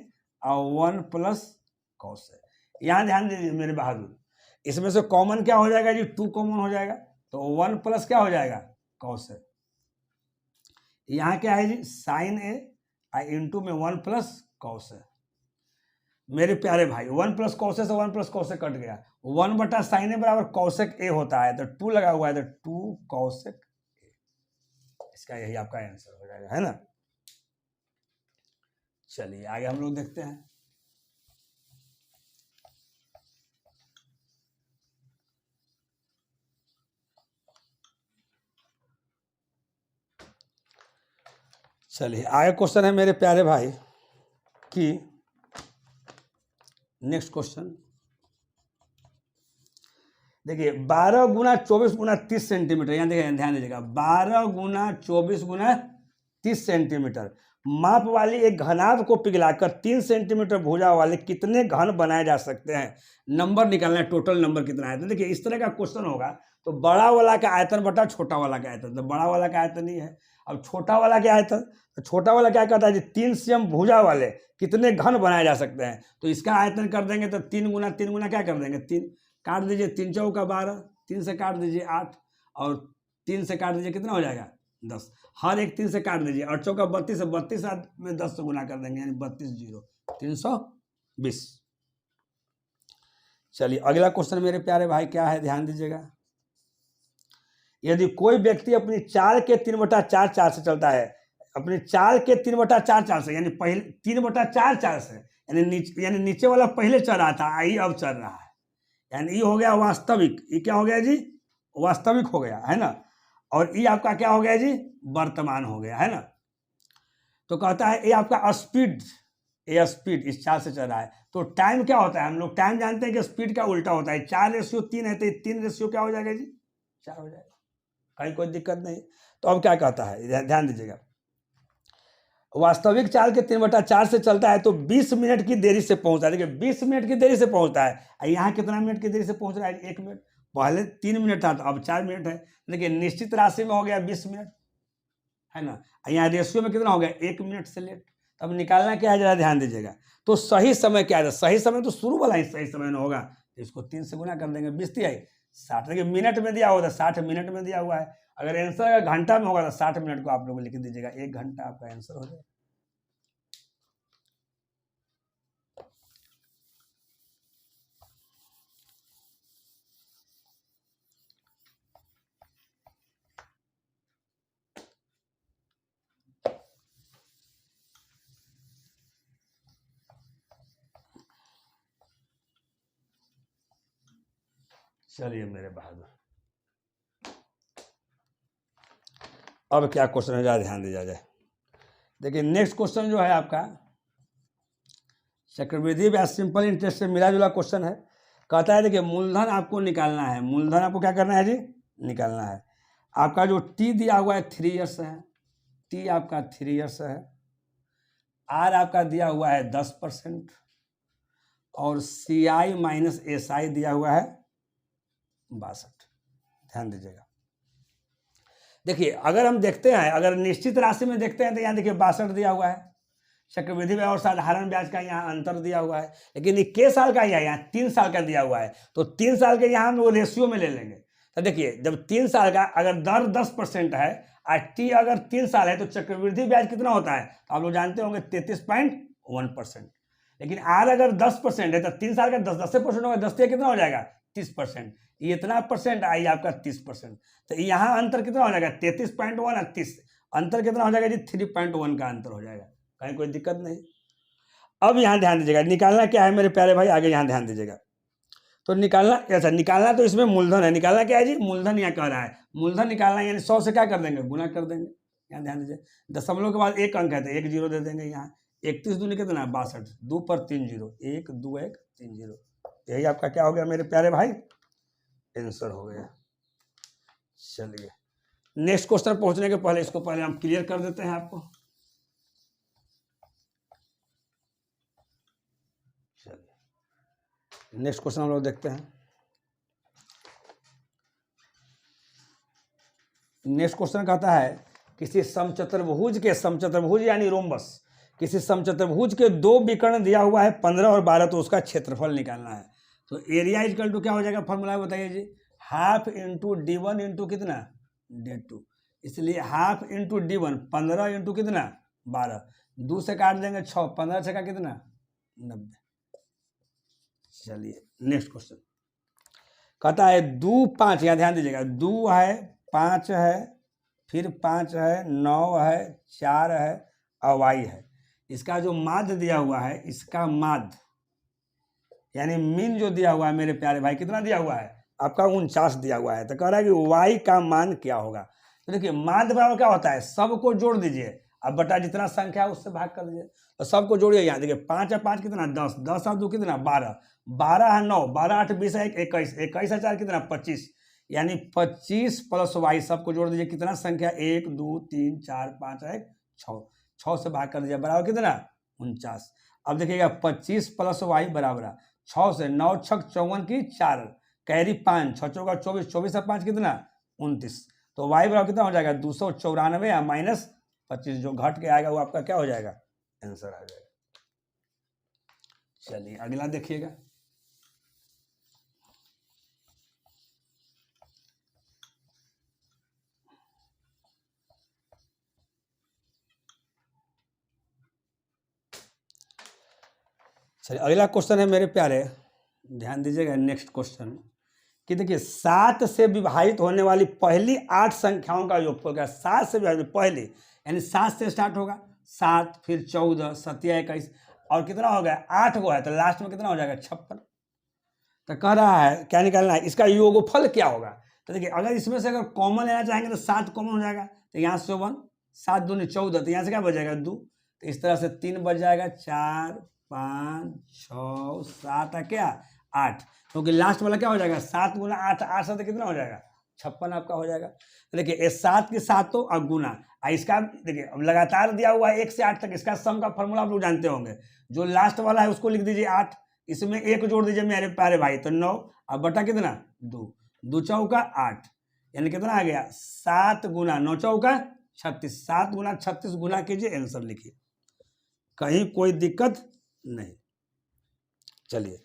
और 1 + cos A। यहाँ ध्यान दीजिए मेरे बहादुर, इसमें से कॉमन क्या हो जाएगा जी 2 कॉमन हो जाएगा, तो 1 + क्या हो जाएगा cos A। यहाँ क्या है जी sin A इंटू में 1 + cos A। मेरे प्यारे भाई 1 + cos A से 1 + cos A कट गया, 1 बटा sin A बराबर cosec A होता है, तो 2 लगा हुआ है तो 2 cosec A। इसका यही आपका आंसर हो जाएगा, है ना। चलिए आगे हम लोग देखते हैं। चलिए आगे क्वेश्चन है मेरे प्यारे भाई कि नेक्स्ट क्वेश्चन देखिए 12 गुना 24 गुना 30 सेंटीमीटर, यहाँ देखिए ध्यान दीजिएगा 12 गुना 24 गुना 30 सेंटीमीटर माप वाली एक घनाभ को पिघलाकर 3 सेंटीमीटर भुजा वाले कितने घन बनाए जा सकते हैं। नंबर निकालना है, टोटल नंबर कितना है। तो देखिए इस तरह का क्वेश्चन होगा तो बड़ा वाला का आयतन बटा छोटा वाला का आयतन, तो बड़ा वाला का आयतन ही है। अब छोटा वाला क्या आयतन, तो छोटा वाला क्या कहता है जी 3 cm भुजा वाले कितने घन बनाए जा सकते हैं। तो इसका आयतन कर देंगे तो 3 गुना 3 गुना क्या कर देंगे 3, काट दीजिए 3 चौका 12, 3 से काट दीजिए 8 और 3 से काट दीजिए कितना हो जाएगा 10, हर एक 3 से काट दीजिए, 8 चौका 32 है, 32 में 10 से गुना कर देंगे यानी 32 0 320। चलिए अगला क्वेश्चन मेरे प्यारे भाई क्या है, ध्यान दीजिएगा। यदि कोई व्यक्ति अपनी चाल के 3/4 से चलता है, अपनी चाल के 3/4 से यानी पहले 3/4 से यानी नीचे वाला पहले चल रहा था, आई अब चल रहा है, यानी ये हो गया वास्तविक, ये क्या हो गया जी वास्तविक हो गया, है ना। और ये आपका क्या हो गया जी वर्तमान हो गया, है ना। तो कहता है ये आपका स्पीड, ये स्पीड इस चाल से चल रहा है। तो टाइम क्या होता है, हम लोग टाइम जानते हैं कि स्पीड का उल्टा होता है, 4:3 है तो 3 रेशियो क्या हो जाएगा जी 4 हो जाएगा। कहीं कोई दिक्कत नहीं। तो अब क्या कहता है, ध्यान दीजिएगा, वास्तविक चाल के 3/4 से चलता है तो 20 मिनट की देरी से पहुंचता है। देखिए 20 मिनट की देरी से पहुंचता है, यहाँ कितना मिनट की देरी से पहुंच रहा है, 1 मिनट। पहले 3 मिनट था तो अब 4 मिनट है। देखिए निश्चित राशि में हो गया 20 मिनट, है ना। यहाँ रेशियो में कितना हो गया, 1 मिनट से लेट। अब निकालना क्या है, जरा ध्यान दीजिएगा। तो सही समय क्या है, सही समय तो शुरू वाला ही सही समय में होगा, इसको 3 से गुना कर देंगे, 20 तिहाई 60। देखिए मिनट में दिया हुआ था, 60 मिनट में दिया हुआ है। अगर आंसर घंटा में होगा तो 60 मिनट को आप लोग लिख दीजिएगा, 1 घंटा आपका आंसर हो जाएगा। चलिए मेरे बहादुर, अब क्या क्वेश्चन है, ज़्यादा ध्यान दिया जाए। देखिए नेक्स्ट क्वेश्चन जो है आपका चक्रवृद्धि ब्याज सिंपल इंटरेस्ट से मिला जुला क्वेश्चन है। कहता है देखिए मूलधन आपको निकालना है, मूलधन आपको क्या करना है जी, निकालना है। आपका जो टी दिया हुआ है 3 ईयर्स है, टी आपका 3 ईयर्स है, आर आपका दिया हुआ है 10% और सी आई माइनस एस आई दिया हुआ है 62। ध्यान दीजिएगा। देखिए अगर हम देखते हैं, अगर निश्चित राशि में देखते हैं तो यहाँ देखिए 62 दिया हुआ है, चक्रवृद्धि ब्याज और साधारण ब्याज का यहाँ अंतर दिया हुआ है। लेकिन 21 साल का यहाँ 3 साल का दिया हुआ है, तो 3 साल के यहाँ हम वो रेशियो में ले लेंगे। तो देखिए जब 3 साल का अगर दर 10% है और टी अगर 3 साल है तो चक्रवृद्धि ब्याज कितना होता है, तो आप लोग जानते होंगे 33.1%। लेकिन आर अगर 10% है तो 3 साल का 10% होगा, 10 कितना हो जाएगा 30%। ये इतना परसेंट आई आपका 30%, तो यहाँ अंतर कितना हो जाएगा 33.1 और 30, अंतर कितना हो जाएगा जी 3.1 का अंतर हो जाएगा, कहीं कोई दिक्कत नहीं। अब यहाँ ध्यान दीजिएगा, निकालना क्या है मेरे प्यारे भाई, आगे यहाँ ध्यान दीजिएगा। तो निकालना ऐसा, निकालना तो इसमें मूलधन है, निकालना क्या है जी, मूलधन यहाँ कह रहा है। मूलधन निकालना यानी 100 से क्या कर देंगे, गुना कर देंगे। यहाँ ध्यान दीजिए, दशमलव के बाद 1 अंक है तो 1 जीरो दे देंगे। यहाँ 31 दूनी कितना 62, 2 पर 3 जीरो, 1 2 1 3 जीरो, यही आपका क्या हो गया मेरे प्यारे भाई, आंसर हो गया। चलिए नेक्स्ट क्वेश्चन पहुंचने के पहले इसको पहले हम क्लियर कर देते हैं आपको। चलिए नेक्स्ट क्वेश्चन हम लोग देखते हैं। नेक्स्ट क्वेश्चन कहता है किसी समचतुर्भुज के, समचतुर्भुज यानी रोम्बस, किसी समचतुर्भुज के 2 विकर्ण दिया हुआ है 15 और 12, तो उसका क्षेत्रफल निकालना है। तो एरिया इक्वल टू क्या हो जाएगा, फॉर्मूला बताइए जी, हाफ इंटू d1 इंटू कितना d2, इसलिए हाफ इंटू d1 15 इंटू कितना 12, 2 से काट देंगे 6, 15 से का कितना 90। चलिए नेक्स्ट क्वेश्चन कहता है 2 5, यहाँ ध्यान दीजिएगा, 2 है 5 है फिर 5 है 9 है 4 है और y है। इसका जो माध्य दिया हुआ है, इसका माध्य यानी मीन जो दिया हुआ है मेरे प्यारे भाई, कितना दिया हुआ है आपका 49 दिया हुआ है। तो कह रहा है कि y का मान क्या होगा। तो देखिए माध्य बराबर क्या होता है, सबको जोड़ दीजिए, अब बटा जितना संख्या है उससे भाग कर दीजिए, तो सबको जोड़िए। यहाँ देखिए 5 है 5 कितना 10, 10 और 2 कितना 12, 12 है 9, 12 8 20 है 21, 21 है 4 कितना 25, यानी 25 प्लस y, सबको जोड़ दीजिए कितना संख्या 1 2 3 4 5 1 6, 6 से भाग कर दीजिए बराबर कितना 49। अब देखिएगा 25 प्लस y बराबर 6 से 9 6 54 की 4, कैरी 5 6 चौका 24, 24 से 5 कितना 29, तो y बराबर कितना हो जाएगा 294 या माइनस 25, जो घट के आएगा वो आपका क्या हो जाएगा आंसर आ जाएगा। चलिए अगला देखिएगा, चलिए अगला क्वेश्चन है मेरे प्यारे, ध्यान दीजिएगा। नेक्स्ट क्वेश्चन कि देखिए 7 से विभाजित होने वाली पहली 8 संख्याओं का योगफल क्या, 7 से विभाजित पहली यानी 7 से स्टार्ट होगा, 7 फिर 14 7 21 और कितना हो गया 8 को है, तो लास्ट में कितना हो जाएगा 56। तो कह रहा है क्या निकालना है, इसका योगफल क्या होगा। तो देखिए अगर इसमें से अगर कॉमन लेना चाहेंगे तो 7 कॉमन हो जाएगा, तो यहाँ से 1 7 दूनी 14, तो यहाँ से क्या बच जाएगा 2, तो इस तरह से 3 बच जाएगा, 4 5 6 7 क्या 8, क्योंकि लास्ट वाला क्या हो जाएगा 7 गुना 8, 8 से कितना हो जाएगा 56 आपका हो जाएगा। तो देखिए ये 7 के सातों और गुना, इसका देखिए अब लगातार दिया हुआ है 1 से 8 तक, इसका सम का फॉर्मूला आप लोग जानते होंगे। जो लास्ट वाला है उसको लिख दीजिए 8, इसमें 1 जोड़ दीजिए मेरे प्यारे भाई, तो 9 अब बटा कितना 2, 2 चौका 8, यानी कितना आ गया 7 गुना 9 चौका 36, 7 गुना 36 गुना कीजिए, आंसर लिखिए, कहीं कोई दिक्कत नहीं। चलिए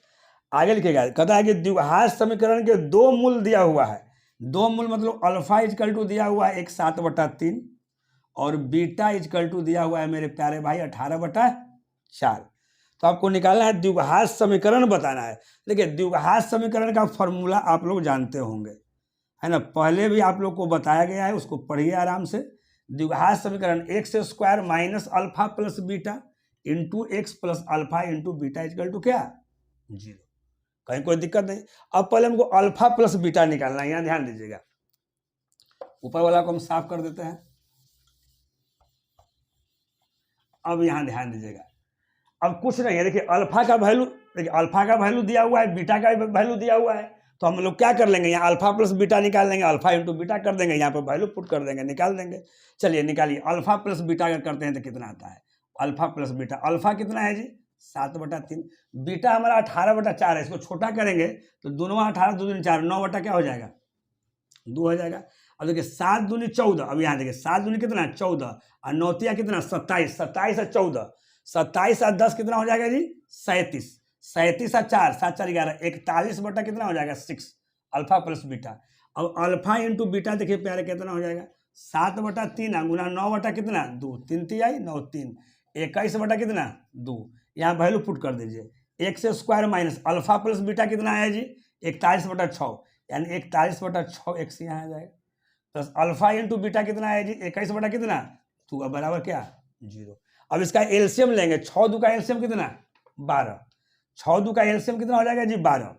आगे लिखिएगा, कहता है कि द्विघात समीकरण के 2 मूल दिया हुआ है। 2 मूल मतलब अल्फा इजकल टू दिया हुआ है 7/3 और बीटा इजकल टू दिया हुआ है मेरे प्यारे भाई 18/4। तो आपको निकालना है द्विघात समीकरण बताना है। देखिए द्विघात समीकरण का फॉर्मूला आप लोग जानते होंगे, है ना, पहले भी आप लोग को बताया गया है, उसको पढ़िए आराम से। द्विघात समीकरण x square minus alpha plus beta into x plus alpha into beta equal to क्या 0, कहीं कोई दिक्कत नहीं। अब पहले हमको अल्फा प्लस बीटा निकालना है, यहाँ ध्यान दीजिएगा, ऊपर वाला को हम साफ कर देते हैं। अब यहाँ ध्यान दीजिएगा, अब कुछ नहीं है, देखिए अल्फा का वैल्यू, देखिए अल्फा का वैल्यू दिया हुआ है, बीटा का वैल्यू दिया हुआ है, तो हम लोग क्या कर लेंगे, यहाँ अल्फा प्लस बीटा निकाल लेंगे, अल्फा इंटू बीटा कर देंगे, यहाँ पर वैल्यू पुट कर देंगे, निकाल देंगे। चलिए निकालिए, अल्फा प्लस बीटा का करते हैं तो कितना आता है, अल्फा प्लस बीटा, अल्फा कितना है जी 7/3, बीटा हमारा 18/4 है, इसको छोटा करेंगे तो दोनों 18 2 4 9 बटा क्या हो जाएगा 2 हो जाएगा। अब देखिए 7 दूनी 14, अब यहाँ देखिए 7 दूनी कितना 14 और 9 तिया कितना 27, 27 और 14, 27 और 10 कितना हो जाएगा जी 37, 37 और 4 7 4 11 41 बटा कितना हो जाएगा 6, अल्फा प्लस बीटा। अब अल्फा इंटू बीटा देखिए प्यारे कितना हो जाएगा 7/3 गुना 9 बटा कितना 2, 3 तिहाई 9 3 21 बटा कितना 2, यहाँ वैल्यू पुट कर दीजिए। X square minus alpha plus beta कितना है जी 41/6, यानी 41/6 एक्स यहाँ आ जाएगा, प्लस अल्फा इंटू बीटा कितना है जी 21 बटा कितना 2 बराबर क्या 0। अब इसका एलसीएम लेंगे, 6 2 का एलसीएम कितना 12, 6 2 का एलसीएम कितना हो जाएगा जी 12,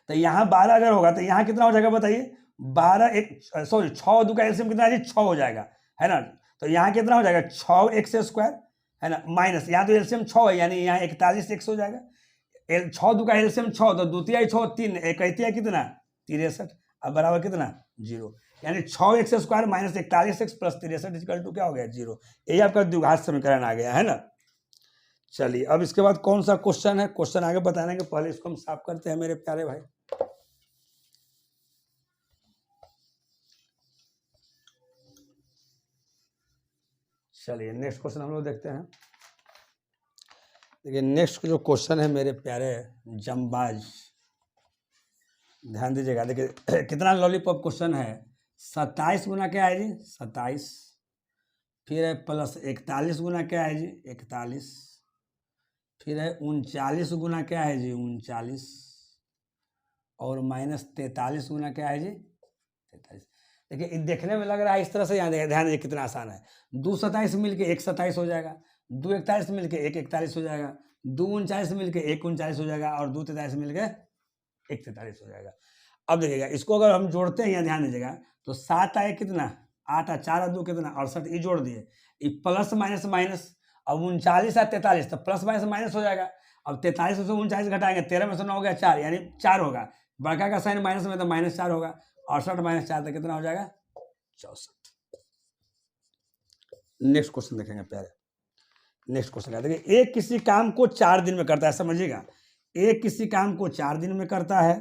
तो यहाँ 12 अगर होगा तो यहाँ कितना हो जाएगा बताइए 12 सॉरी 6 2 का एलसीएम कितना है जी 6 हो जाएगा, है ना, तो यहाँ कितना हो जाएगा 6 एक्स स्क्वायर, है ना, माइनस यहाँ तो एलसीएम 6 है, यानी यहाँ 41 एक्स हो जाएगा, 6 2 का एलसीएम 6 तो 2 तिहाई 6 3 1 तिहाई कितना 63, अब बराबर कितना 0, यानी 6 x square minus 41 x plus 63 equal to क्या हो गया 0। यही आपका द्विघात समीकरण आ गया, है ना। चलिए अब इसके बाद कौन सा क्वेश्चन है, क्वेश्चन आगे बताने के पहले इसको हम साफ करते हैं मेरे प्यारे भाई। चलिए नेक्स्ट क्वेश्चन हम लोग देखते हैं। देखिए नेक्स्ट जो क्वेश्चन है मेरे प्यारे जमबाज, ध्यान दीजिएगा, देखिए कितना लॉलीपॉप क्वेश्चन है, 27 गुना क्या है जी 27, फिर है प्लस 41 गुना क्या है जी 41, फिर है 39 गुना क्या है जी 39, और माइनस 43 गुना क्या है जी 43। देखिए देखने में लग रहा है इस तरह से, यहाँ ध्यान दीजिए कितना आसान है, 2 27 मिलके 1 27 हो जाएगा, 2 41 मिलके 1 41 हो जाएगा, 2 39 मिलके 1 39 हो जाएगा, और 2 43 मिलके 1 43 हो जाएगा। अब देखिएगा इसको अगर हम जोड़ते हैं, यहाँ ध्यान दीजिएगा, तो 7 आए कितना 8 और 4 और 2 कितना 68, ये जोड़ दिए, ये प्लस माइनस माइनस, अब 39 और 43 तो प्लस माइनस माइनस हो जाएगा, अब 43 में से 39 घटाएंगे 13 में से 9 हो गया 4, यानी 4 होगा, बड़का का साइन माइनस में तो -4 होगा, 68 - 4 तो कितना हो जाएगा 64। नेक्स्ट क्वेश्चन देखेंगे प्यारे, नेक्स्ट क्वेश्चन है, देखिए एक किसी काम को 4 दिन में करता है, समझिएगा, एक किसी काम को 4 दिन में करता है,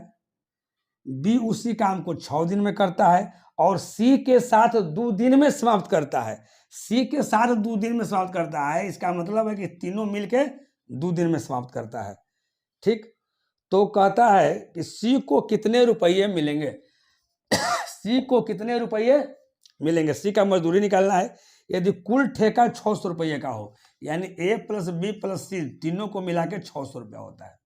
बी उसी काम को 6 दिन में करता है, और सी के साथ 2 दिन में समाप्त करता है, सी के साथ 2 दिन में समाप्त करता है, इसका मतलब है कि तीनों मिलके 2 दिन में समाप्त करता है, ठीक। तो कहता है कि सी को कितने रुपये मिलेंगे, सी को कितने रुपये मिलेंगे, सी का मजदूरी निकालना है, यदि कुल ठेका 600 रुपये का हो, यानी ए प्लस बी प्लस सी तीनों को मिला के 600 रुपया होता है।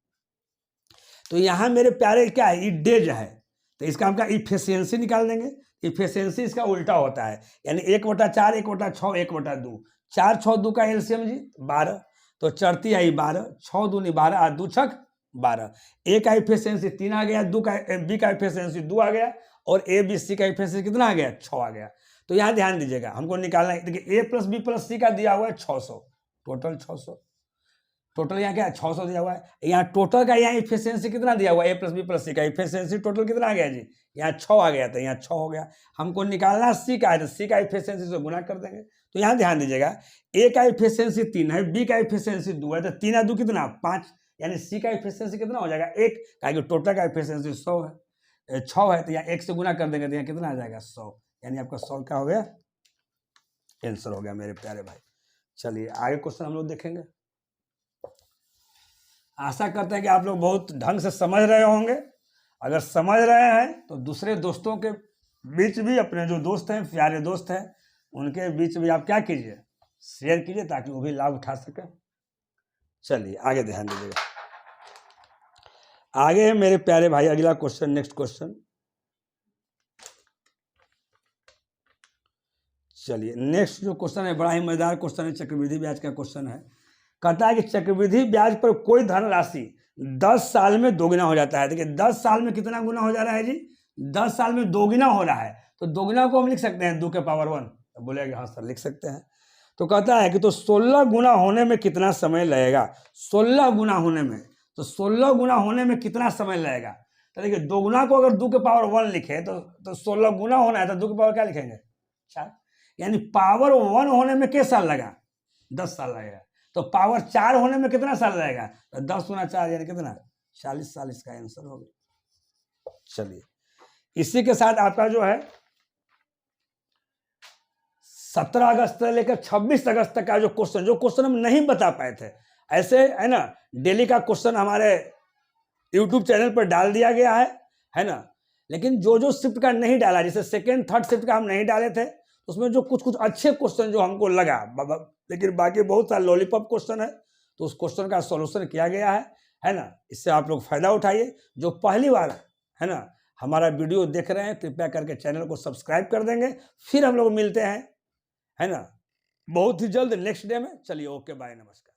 तो यहाँ मेरे प्यारे क्या है, ये डेज है, तो इसका हम क्या इफिशियंसी निकाल देंगे, इफिशियंसी इसका उल्टा होता है, यानी 1/4 1/6 1/2, 4 6 2 का एलसीएम जी 12, तो चढ़ती आई 12, 6 दूनी 12 और 2 छक 12, ए का इफिशियंसी 3 आ गया, 2 का बी का इफिशियंसी 2 आ गया, और ए बी सी का इफिशियंसी कितना आ गया 6 आ गया। तो यहाँ ध्यान दीजिएगा हमको निकालना है, देखिए ए प्लस बी प्लस सी का दिया हुआ है 600, टोटल 600, टोटल यहाँ क्या है 600 दिया हुआ है, यहाँ टोटल का यहाँ इफिशियंसी कितना दिया हुआ है, a + b + c का इफिशियंसी टोटल कितना आ गया जी, यहाँ 6 आ गया था, यहाँ 6 हो गया। हमको निकालना c का है, तो c का इफिशियंसी से गुना कर देंगे। तो यहाँ ध्यान दीजिएगा, a का इफिशियंसी 3 है, b का इफिशियंसी 2 है, तो 3 और 2 कितना 5, यानी c का इफिशियंसी कितना हो जाएगा 1, क्योंकि टोटल का इफिशियंसी 100 है, 6 है, तो यहाँ 1 से गुना कर देंगे तो यहाँ कितना आ जाएगा 100, यानी आपका 100 क्या हो गया, आंसर हो गया मेरे प्यारे भाई। चलिए आगे क्वेश्चन हम लोग देखेंगे। आशा करते हैं कि आप लोग बहुत ढंग से समझ रहे होंगे। अगर समझ रहे हैं तो दूसरे दोस्तों के बीच भी, अपने जो दोस्त हैं, प्यारे दोस्त हैं, उनके बीच भी आप क्या कीजिए, शेयर कीजिए, ताकि वो भी लाभ उठा सके। चलिए आगे ध्यान दीजिएगा। आगे है मेरे प्यारे भाई अगला क्वेश्चन, नेक्स्ट क्वेश्चन। चलिए नेक्स्ट जो क्वेश्चन है बड़ा ही मजेदार क्वेश्चन है, चक्रवृद्धि ब्याज का क्वेश्चन है। कहता है कि चक्रवृद्धि ब्याज पर कोई धनराशि 10 साल में दोगुना हो जाता है। देखिए 10 साल में कितना गुना हो जा रहा है जी, 10 साल में दोगुना हो रहा है। तो दोगुना को हम लिख सकते हैं 2 के पावर 1, तो बोलेगा हाँ सर लिख सकते हैं। तो कहता है कि तो 16 गुना होने में कितना समय लगेगा, 16 गुना होने में, तो 16 गुना होने में कितना समय लगेगा। तो देखिए दोगुना को अगर 2 के पावर 1 लिखे तो 16 गुना होना है, तो 2 के पावर क्या लिखेंगे 4, यानी पावर 1 होने में कितना साल लगा, 10 साल लगेगा। तो पावर 4 होने में कितना साल लगेगा, तो 10 गुना 4 यानी कितना 40 साल इसका आंसर हो गया। चलिए इसी के साथ आपका जो है 17 अगस्त से लेकर 26 अगस्त तक का जो क्वेश्चन हम नहीं बता पाए थे, ऐसे है ना, डेली का क्वेश्चन हमारे YouTube चैनल पर डाल दिया गया है ना। लेकिन जो शिफ्ट का नहीं डाला, जैसे सेकेंड थर्ड शिफ्ट का हम नहीं डाले थे, उसमें जो कुछ अच्छे क्वेश्चन जो हमको लगा, लेकिन बाकी बहुत सारा लॉलीपॉप क्वेश्चन है, तो उस क्वेश्चन का सॉल्यूशन किया गया है ना। इससे आप लोग फायदा उठाइए। जो पहली बार है ना हमारा वीडियो देख रहे हैं, कृपया करके चैनल को सब्सक्राइब कर देंगे। फिर हम लोग मिलते हैं है ना बहुत ही जल्द नेक्स्ट डे में। चलिए ओके बाय, नमस्कार।